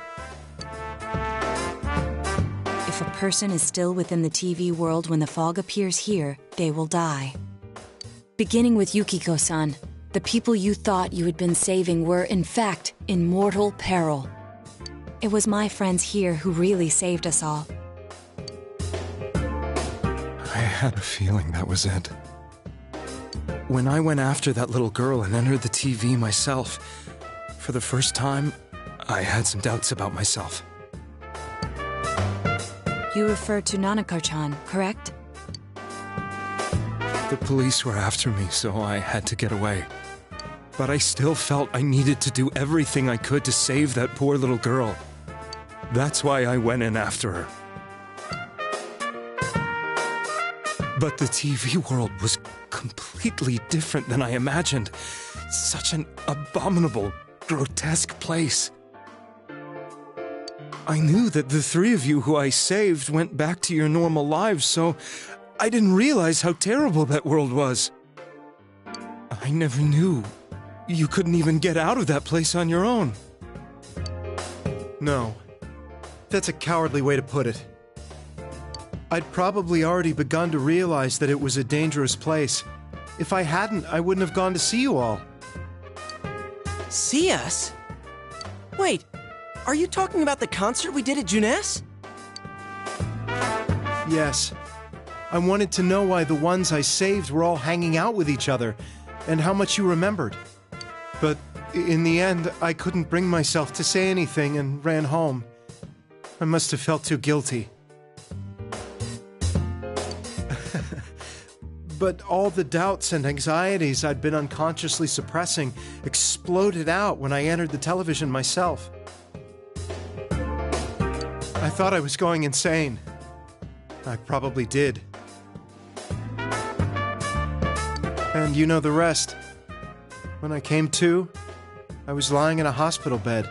If a person is still within the TV world when the fog appears here, they will die. Beginning with Yukiko-san, the people you thought you had been saving were, in fact, in mortal peril. It was my friends here who really saved us all. I had a feeling that was it. When I went after that little girl and entered the TV myself, for the first time, I had some doubts about myself. You refer to Nanako-chan, correct? The police were after me, so I had to get away. But I still felt I needed to do everything I could to save that poor little girl. That's why I went in after her. But the TV world was completely different than I imagined. Such an abominable, grotesque place. I knew that the three of you who I saved went back to your normal lives, so I didn't realize how terrible that world was. I never knew you couldn't even get out of that place on your own. No. That's a cowardly way to put it. I'd probably already begun to realize that it was a dangerous place. If I hadn't, I wouldn't have gone to see you all. See us? Wait, are you talking about the concert we did at Junes? Yes. I wanted to know why the ones I saved were all hanging out with each other, and how much you remembered. But in the end, I couldn't bring myself to say anything and ran home. I must have felt too guilty. But all the doubts and anxieties I'd been unconsciously suppressing exploded out when I entered the television myself. I thought I was going insane. I probably did. And you know the rest. When I came to, I was lying in a hospital bed.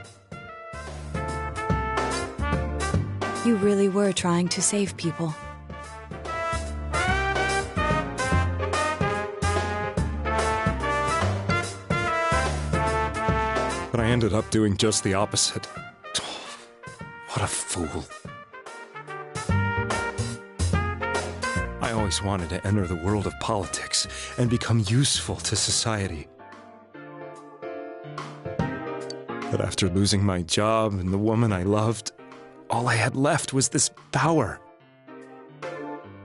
You really were trying to save people. But I ended up doing just the opposite. What a fool. I always wanted to enter the world of politics and become useful to society. But after losing my job and the woman I loved, all I had left was this power.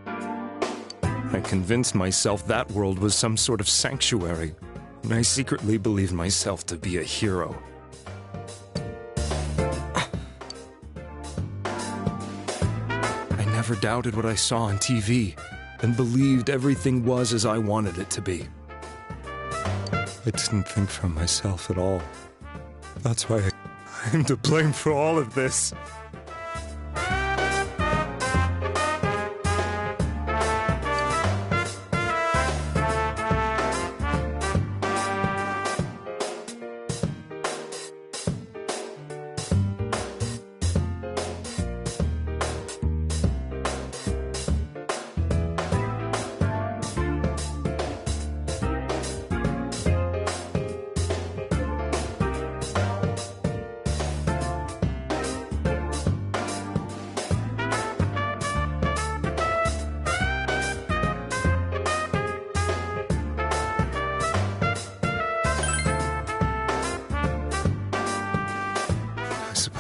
I convinced myself that world was some sort of sanctuary, and I secretly believed myself to be a hero. I never doubted what I saw on TV, and believed everything was as I wanted it to be. I didn't think for myself at all. That's why I'm to blame for all of this.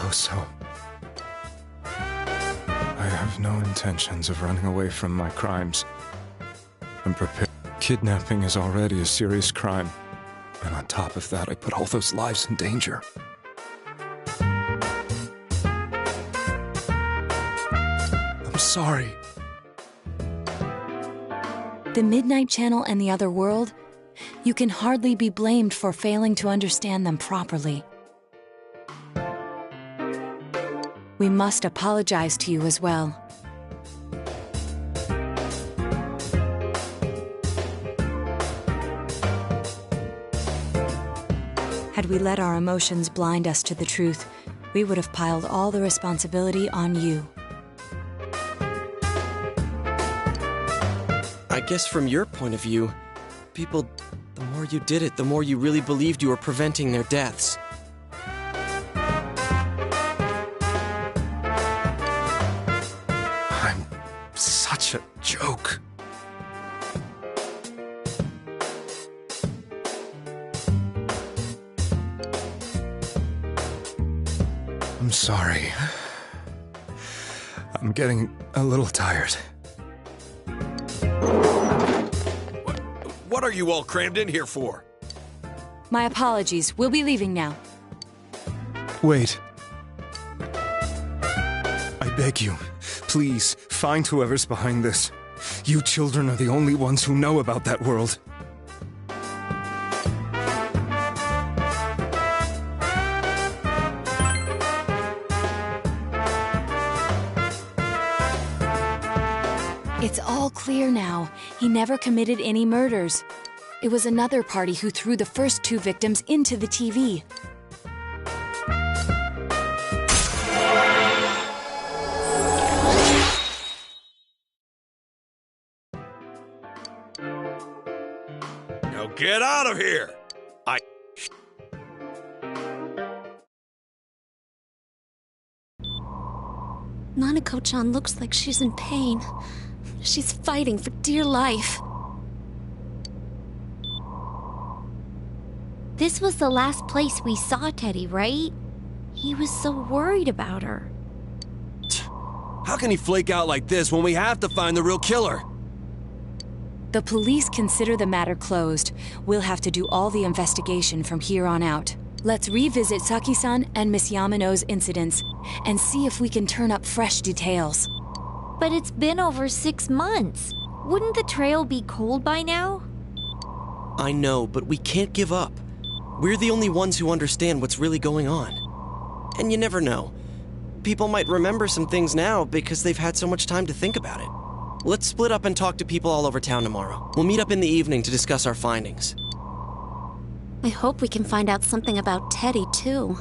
So, I have no intentions of running away from my crimes. I'm prepared. Kidnapping is already a serious crime, and on top of that, I put all those lives in danger. I'm sorry. The Midnight Channel and the other world, you can hardly be blamed for failing to understand them properly. We must apologize to you as well. Had we let our emotions blind us to the truth, we would have piled all the responsibility on you. I guess from your point of view, people, the more you did it, the more you really believed you were preventing their deaths. Such a joke. I'm sorry. I'm getting a little tired. What are you all crammed in here for? My apologies. We'll be leaving now. Wait. I beg you, please, find whoever's behind this. You children are the only ones who know about that world. It's all clear now. He never committed any murders. It was another party who threw the first 2 victims into the TV. Now get out of here! Nanako-chan looks like she's in pain. She's fighting for dear life. This was the last place we saw Teddy, right? He was so worried about her. How can he flake out like this when we have to find the real killer? The police consider the matter closed. We'll have to do all the investigation from here on out. Let's revisit Saki-san and Miss Yamano's incidents and see if we can turn up fresh details. But it's been over 6 months. Wouldn't the trail be cold by now? I know, but we can't give up. We're the only ones who understand what's really going on. And you never know. People might remember some things now because they've had so much time to think about it. Let's split up and talk to people all over town tomorrow. We'll meet up in the evening to discuss our findings. I hope we can find out something about Teddy, too.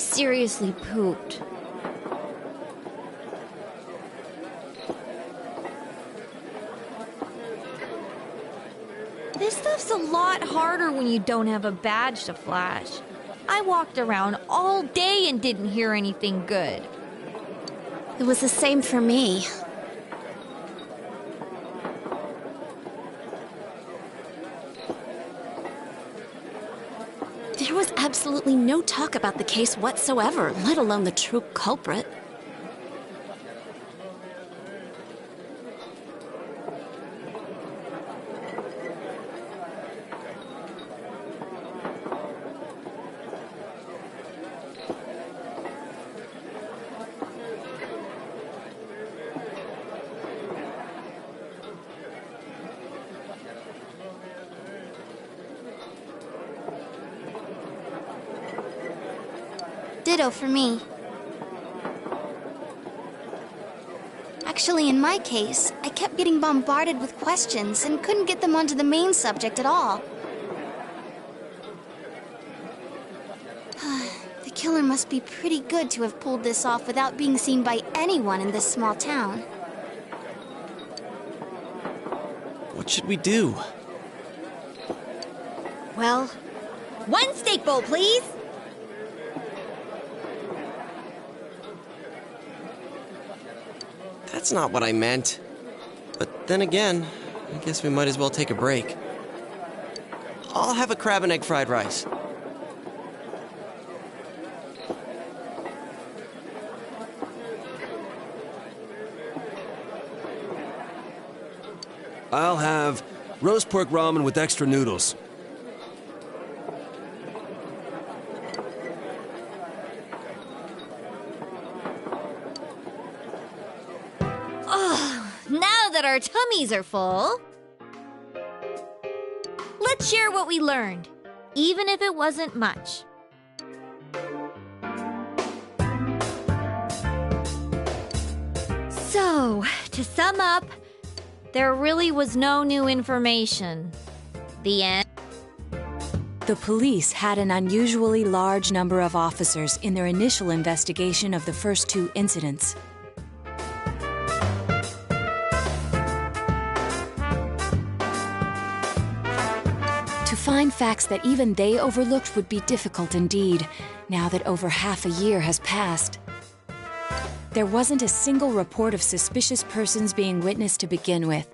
seriously pooped. This stuff's a lot harder when you don't have a badge to flash. I walked around all day and didn't hear anything good. It was the same for me. There was absolutely no talk about the case whatsoever, let alone the true culprit. Ditto for me. Actually, in my case, I kept getting bombarded with questions and couldn't get them onto the main subject at all. The killer must be pretty good to have pulled this off without being seen by anyone in this small town. What should we do? Well, one steak bowl, please. That's not what I meant. But then again, I guess we might as well take a break. I'll have a crab and egg fried rice. I'll have roast pork ramen with extra noodles. Now that our tummies are full, let's share what we learned, even if it wasn't much. So, to sum up, there really was no new information. The end. The police had an unusually large number of officers in their initial investigation of the first two incidents. To find facts that even they overlooked would be difficult indeed, now that over half a year has passed. There wasn't a single report of suspicious persons being witnessed to begin with.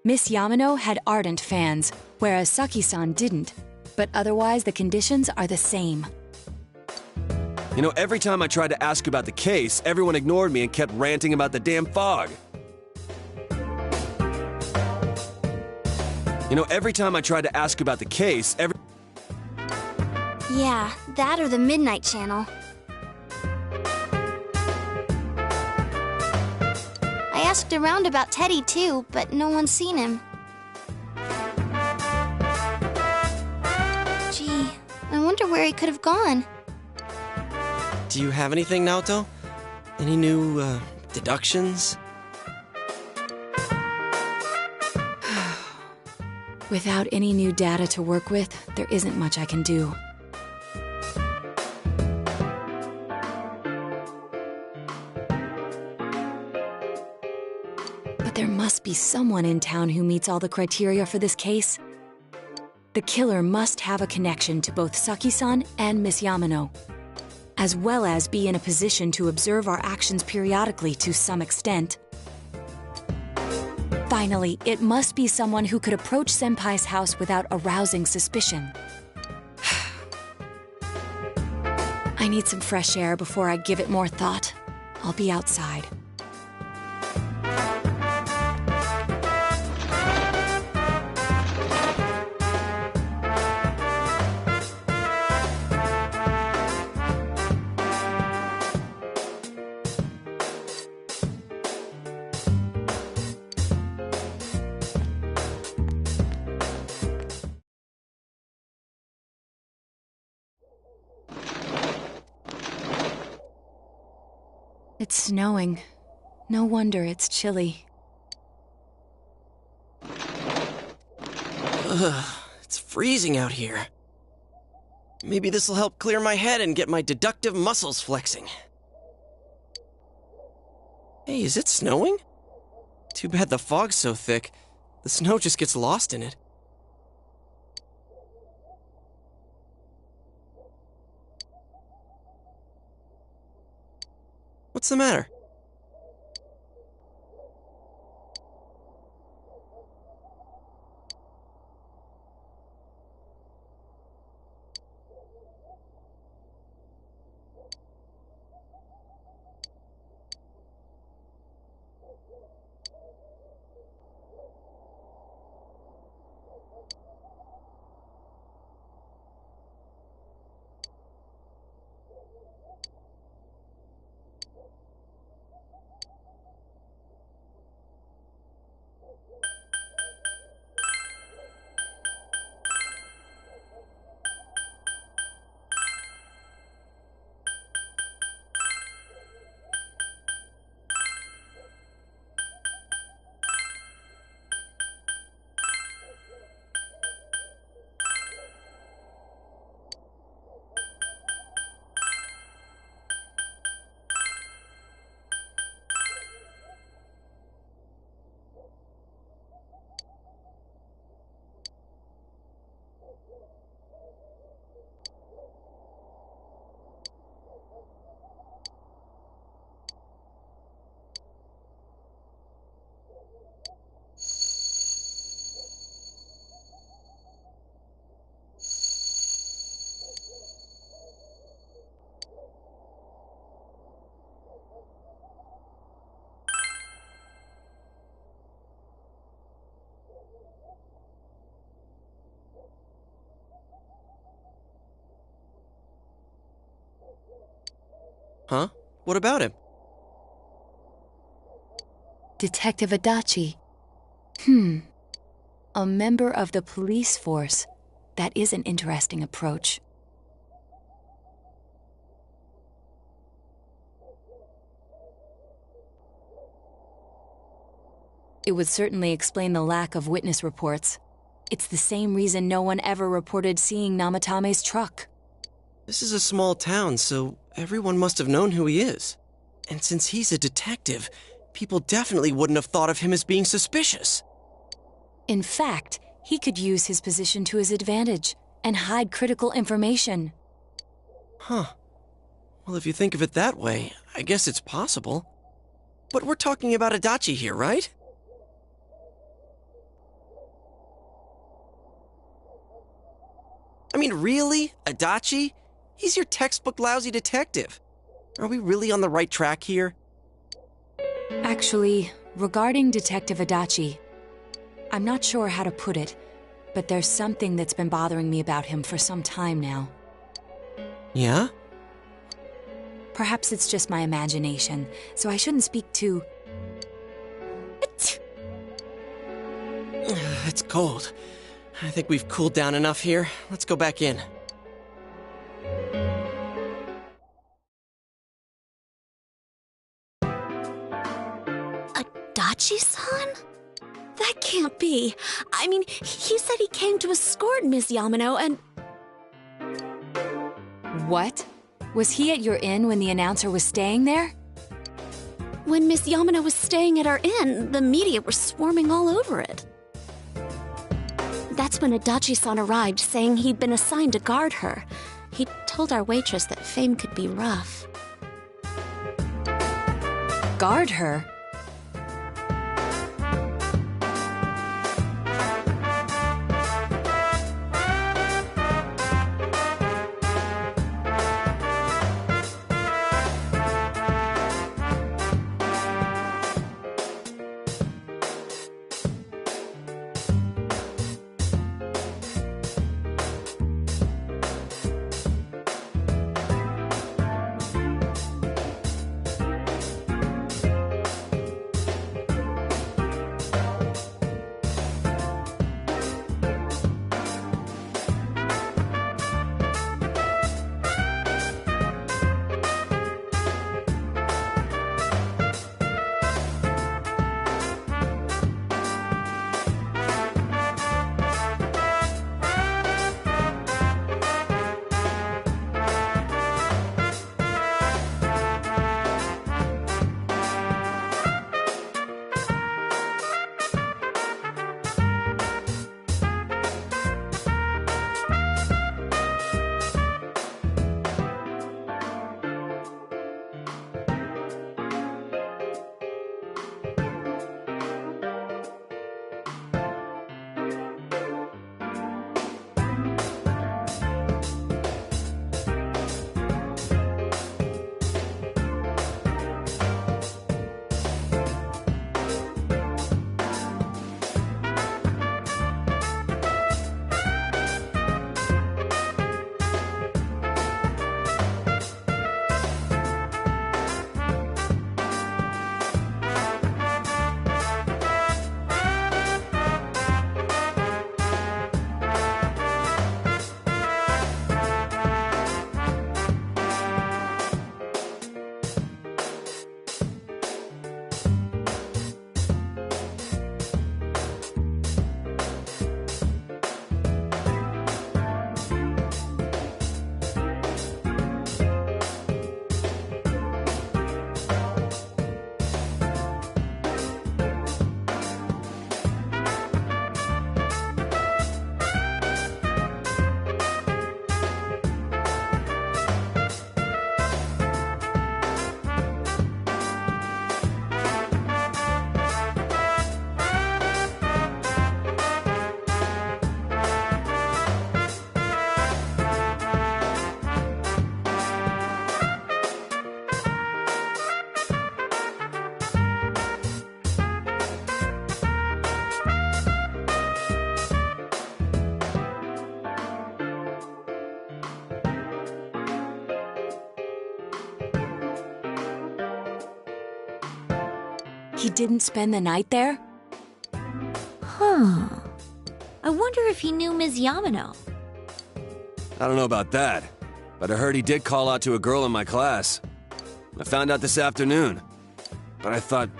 Miss Yamano had ardent fans, whereas Saki-san didn't, but otherwise the conditions are the same. You know, every time I tried to ask about the case, everyone ignored me and kept ranting about the damn fog. You know, every time I tried to ask about the case, Yeah, that or the Midnight Channel. I asked around about Teddy too, but no one's seen him. Gee, I wonder where he could have gone. Do you have anything, Naoto? Any new, deductions? Without any new data to work with, there isn't much I can do. But there must be someone in town who meets all the criteria for this case. The killer must have a connection to both Saki-san and Miss Yamano, as well as be in a position to observe our actions periodically to some extent. Finally, it must be someone who could approach Senpai's house without arousing suspicion. I need some fresh air before I give it more thought. I'll be outside. It's snowing. No wonder it's chilly. Ugh, it's freezing out here. Maybe this'll help clear my head and get my deductive muscles flexing. Hey, is it snowing? Too bad the fog's so thick. The snow just gets lost in it. What's the matter? Huh? What about him? Detective Adachi. A member of the police force. That is an interesting approach. It would certainly explain the lack of witness reports. It's the same reason no one ever reported seeing Namatame's truck. This is a small town, so everyone must have known who he is. And since he's a detective, people definitely wouldn't have thought of him as being suspicious. In fact, he could use his position to his advantage and hide critical information. Huh. Well, if you think of it that way, I guess it's possible. But we're talking about Adachi here, right? I mean, really? Adachi? He's your textbook lousy detective. Are we really on the right track here? Actually, regarding Detective Adachi, I'm not sure how to put it, but there's something that's been bothering me about him for some time now. Yeah? Perhaps it's just my imagination, so I shouldn't speak too... It's cold. I think we've cooled down enough here. Let's go back in. Adachi-san? That can't be. I mean, he said he came to escort Miss Yamano and... What? Was he at your inn when the announcer was staying there? When Miss Yamano was staying at our inn, the media were swarming all over it. That's when Adachi-san arrived, saying he'd been assigned to guard her. He told our waitress that fame could be rough. Guard her? He didn't spend the night there? Huh. I wonder if he knew Ms. Yamano. I don't know about that, but I heard he did call out to a girl in my class. I found out this afternoon. But I thought,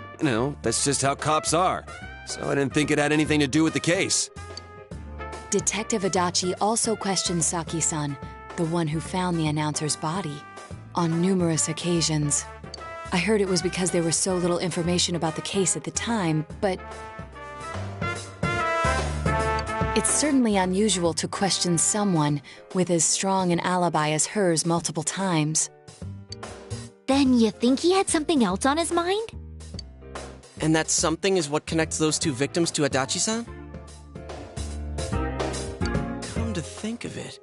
that's just how cops are. So I didn't think it had anything to do with the case. Detective Adachi also questioned Saki-san, the one who found the announcer's body, on numerous occasions. I heard it was because there was so little information about the case at the time, but it's certainly unusual to question someone with as strong an alibi as hers multiple times. Then you think he had something else on his mind? And that something is what connects those two victims to Adachi-san? Come to think of it,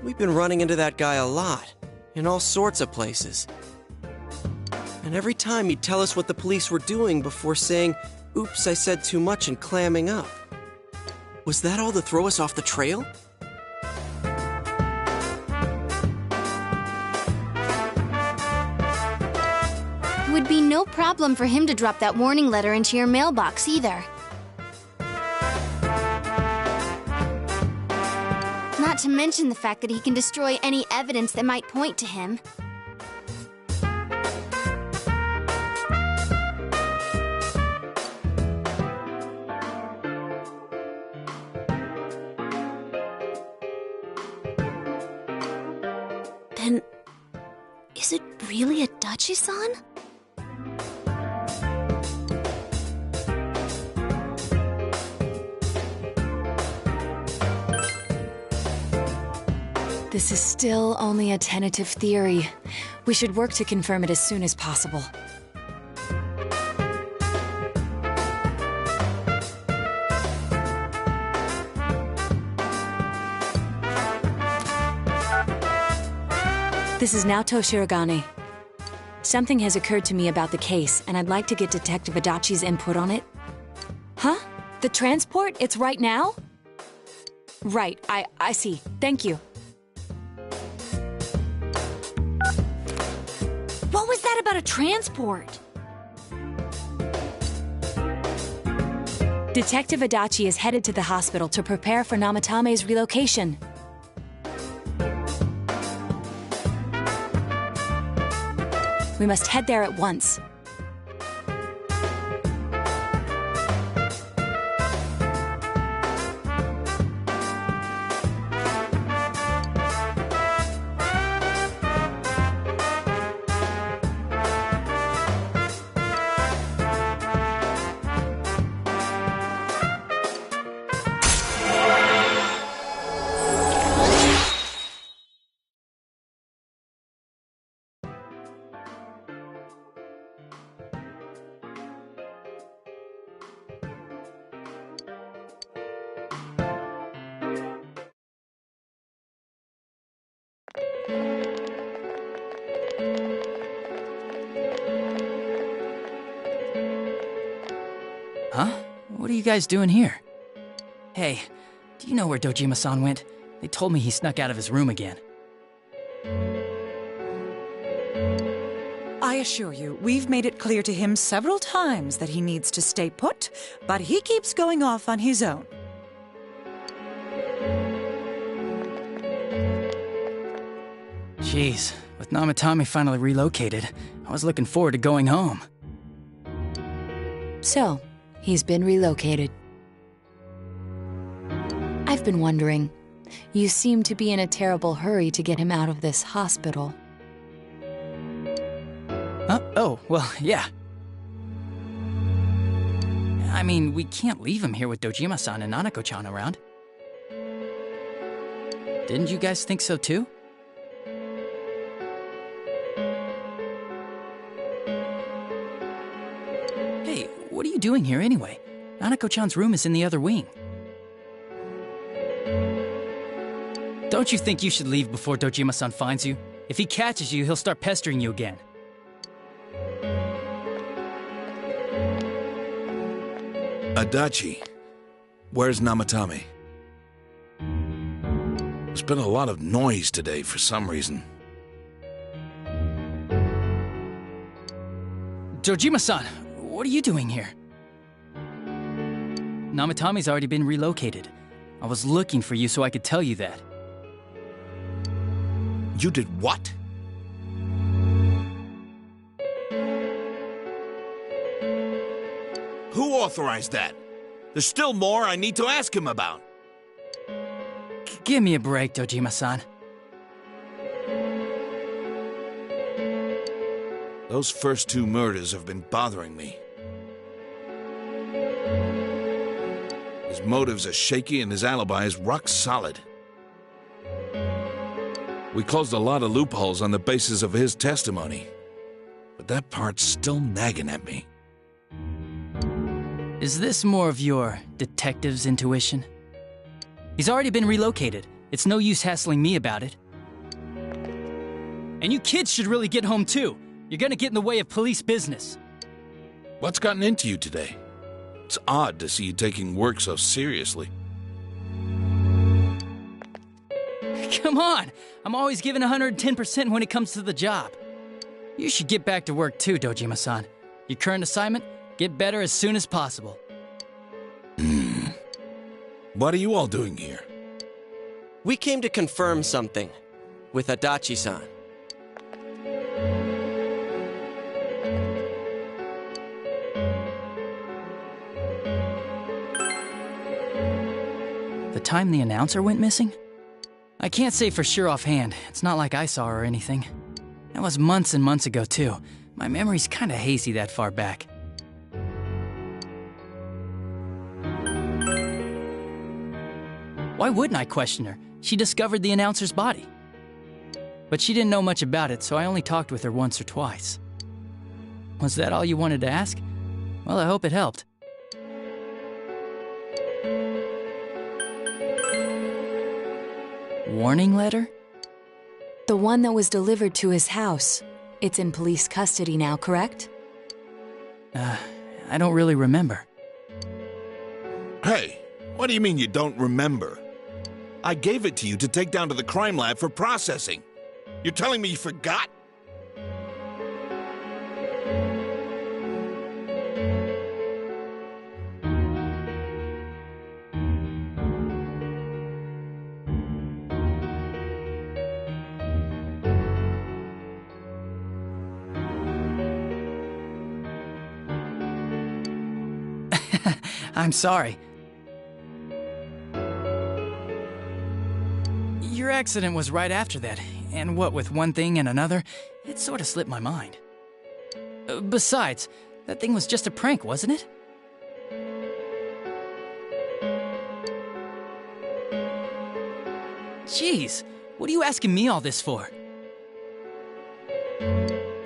we've been running into that guy a lot, in all sorts of places. And every time he'd tell us what the police were doing before saying, "Oops, I said too much," and clamming up. Was that all to throw us off the trail? It would be no problem for him to drop that warning letter into your mailbox either. Not to mention the fact that he can destroy any evidence that might point to him. Then, is it really Adachi-san? This is still only a tentative theory. We should work to confirm it as soon as possible. This is Naoto Shirogane. Something has occurred to me about the case, and I'd like to get Detective Adachi's input on it. Huh? The transport? It's right now? Right, I see. Thank you. What was that about a transport? Detective Adachi is headed to the hospital to prepare for Namatame's relocation. We must head there at once. Huh? What are you guys doing here? Hey, do you know where Dojima-san went? They told me he snuck out of his room again. I assure you, we've made it clear to him several times that he needs to stay put, but he keeps going off on his own. Jeez, with Namatame finally relocated, I was looking forward to going home. So, he's been relocated. I've been wondering, you seem to be in a terrible hurry to get him out of this hospital. Oh, well, yeah. I mean, we can't leave him here with Dojima-san and Nanako-chan around. Didn't you guys think so too? Hey, what are you doing here anyway? Nanako-chan's room is in the other wing. Don't you think you should leave before Dojima-san finds you? If he catches you, he'll start pestering you again. Adachi, where's Namatame? There's been a lot of noise today for some reason. Dojima-san, What are you doing here? Namatomi's already been relocated. I was looking for you so I could tell you that. You did what? Who authorized that? There's still more I need to ask him about. Give me a break, Dojima-san. Those first 2 murders have been bothering me. His motives are shaky and his alibi is rock solid. We closed a lot of loopholes on the basis of his testimony, but that part's still nagging at me. Is this more of your detective's intuition? He's already been relocated. It's no use hassling me about it. And you kids should really get home too. You're gonna get in the way of police business. What's gotten into you today? It's odd to see you taking work so seriously. Come on! I'm always giving 110% when it comes to the job. You should get back to work too, Dojima-san. Your current assignment, get better as soon as possible. What are you all doing here? We came to confirm something with Adachi-san. The time the announcer went missing? I can't say for sure offhand. It's not like I saw her or anything. That was months and months ago, too. My memory's kinda hazy that far back. Why wouldn't I question her? She discovered the announcer's body. But she didn't know much about it, so I only talked with her once or twice. Was that all you wanted to ask? Well, I hope it helped. Warning letter? The one that was delivered to his house. It's in police custody now, correct? I don't really remember. Hey, what do you mean you don't remember? I gave it to you to take down to the crime lab for processing. You're telling me you forgot? I'm sorry. Your accident was right after that, and what with one thing and another, it sort of slipped my mind. Besides, that thing was just a prank, wasn't it? Jeez, what are you asking me all this for?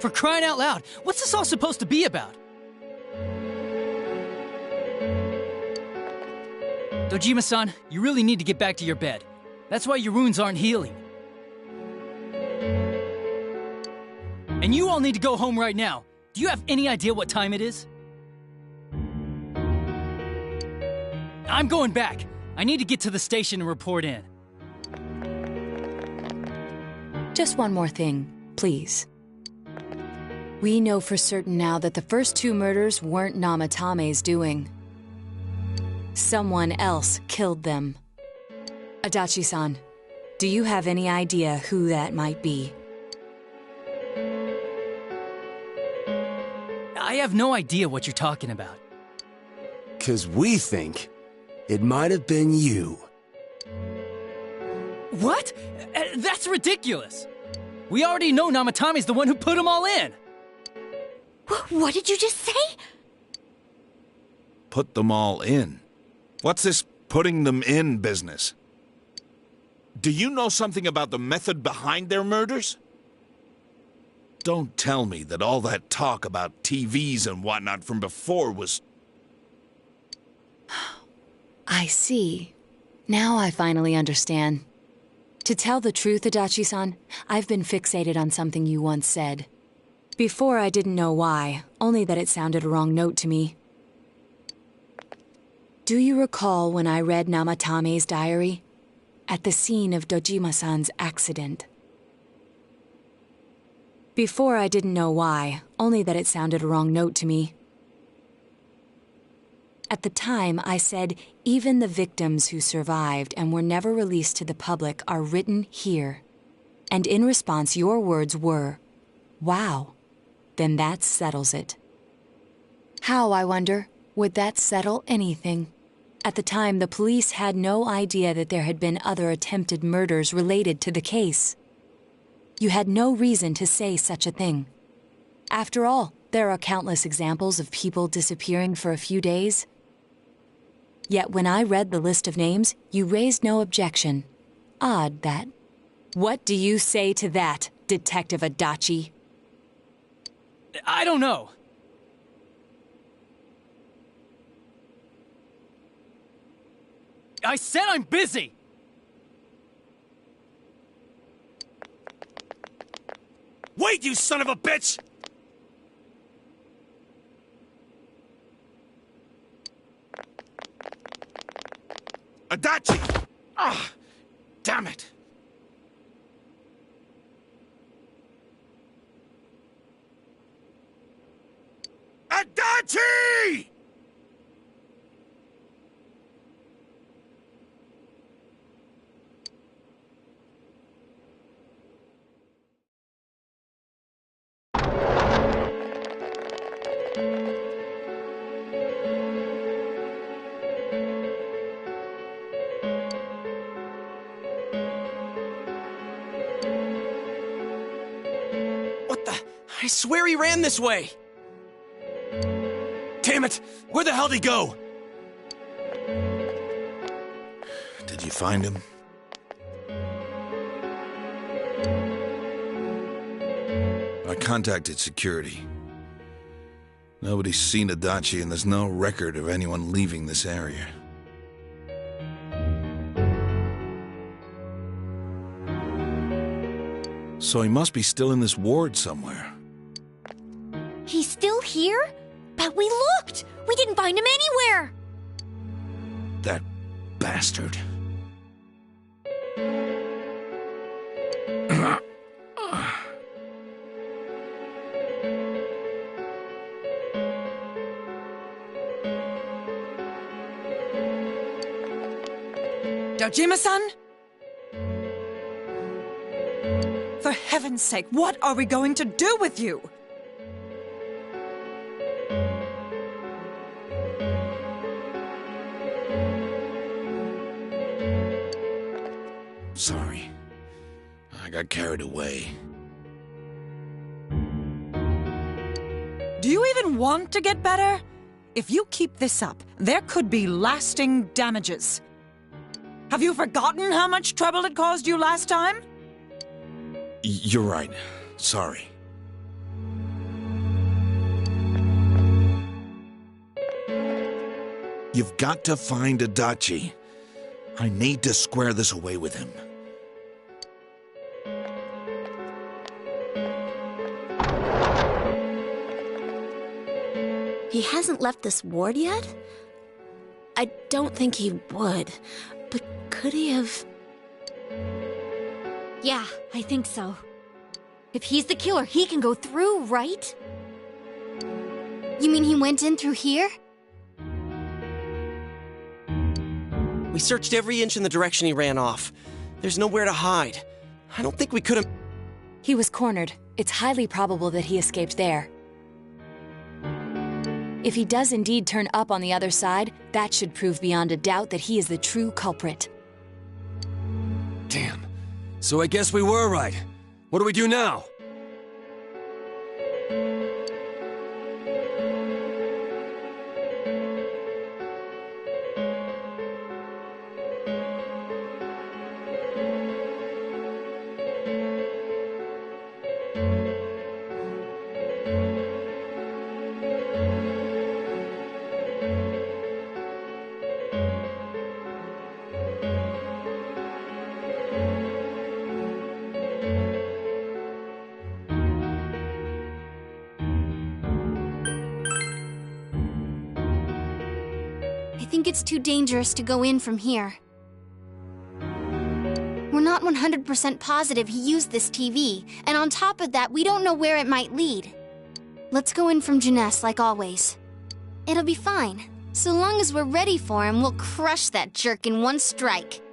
For crying out loud, what's this all supposed to be about? Dojima-san, you really need to get back to your bed. That's why your wounds aren't healing. And you all need to go home right now. Do you have any idea what time it is? I'm going back. I need to get to the station and report in. Just one more thing, please. We know for certain now that the first 2 murders weren't Namatame's doing. Someone else killed them. Adachi-san, do you have any idea who that might be? I have no idea what you're talking about. 'Cause we think it might have been you. What? That's ridiculous! We already know Namatame's the one who put them all in! What did you just say? Put them all in. What's this putting them in business? Do you know something about the method behind their murders? Don't tell me that all that talk about TVs and whatnot from before was... I see. Now I finally understand. To tell the truth, Adachi-san, I've been fixated on something you once said. Before I didn't know why, only that it sounded a wrong note to me. Do you recall when I read Namatame's diary? At the scene of Dojima-san's accident. Before I didn't know why, only that it sounded a wrong note to me. At the time, I said, even the victims who survived and were never released to the public are written here. And in response, your words were, wow, then that settles it. How, I wonder, would that settle anything? At the time, the police had no idea that there had been other attempted murders related to the case. You had no reason to say such a thing. After all, there are countless examples of people disappearing for a few days. Yet when I read the list of names, you raised no objection. Odd, that. What do you say to that, Detective Adachi? I don't know. I said I'm busy! Wait, you son of a bitch! Adachi! Ah, damn it! Adachi! I swear he ran this way! Damn it! Where the hell did he go? Did you find him? I contacted security. Nobody's seen Adachi, and there's no record of anyone leaving this area. So he must be still in this ward somewhere. He's still here? But we looked! We didn't find him anywhere! That bastard. Dojima-san? For heaven's sake, what are we going to do with you? Sorry. I got carried away. Do you even want to get better? If you keep this up, there could be lasting damages. Have you forgotten how much trouble it caused you last time? You're right. Sorry. You've got to find Adachi. I need to square this away with him. He hasn't left this ward yet? I don't think he would, but could he have... Yeah, I think so. If he's the killer, he can go through, right? You mean he went in through here? We searched every inch in the direction he ran off. There's nowhere to hide. I don't think we could have... He was cornered. It's highly probable that he escaped there. If he does indeed turn up on the other side, that should prove beyond a doubt that he is the true culprit. Damn. So I guess we were right. What do we do now? I think it's too dangerous to go in from here. We're not 100% positive he used this TV, and on top of that, we don't know where it might lead. Let's go in from Junes like always. It'll be fine. So long as we're ready for him, we'll crush that jerk in one strike.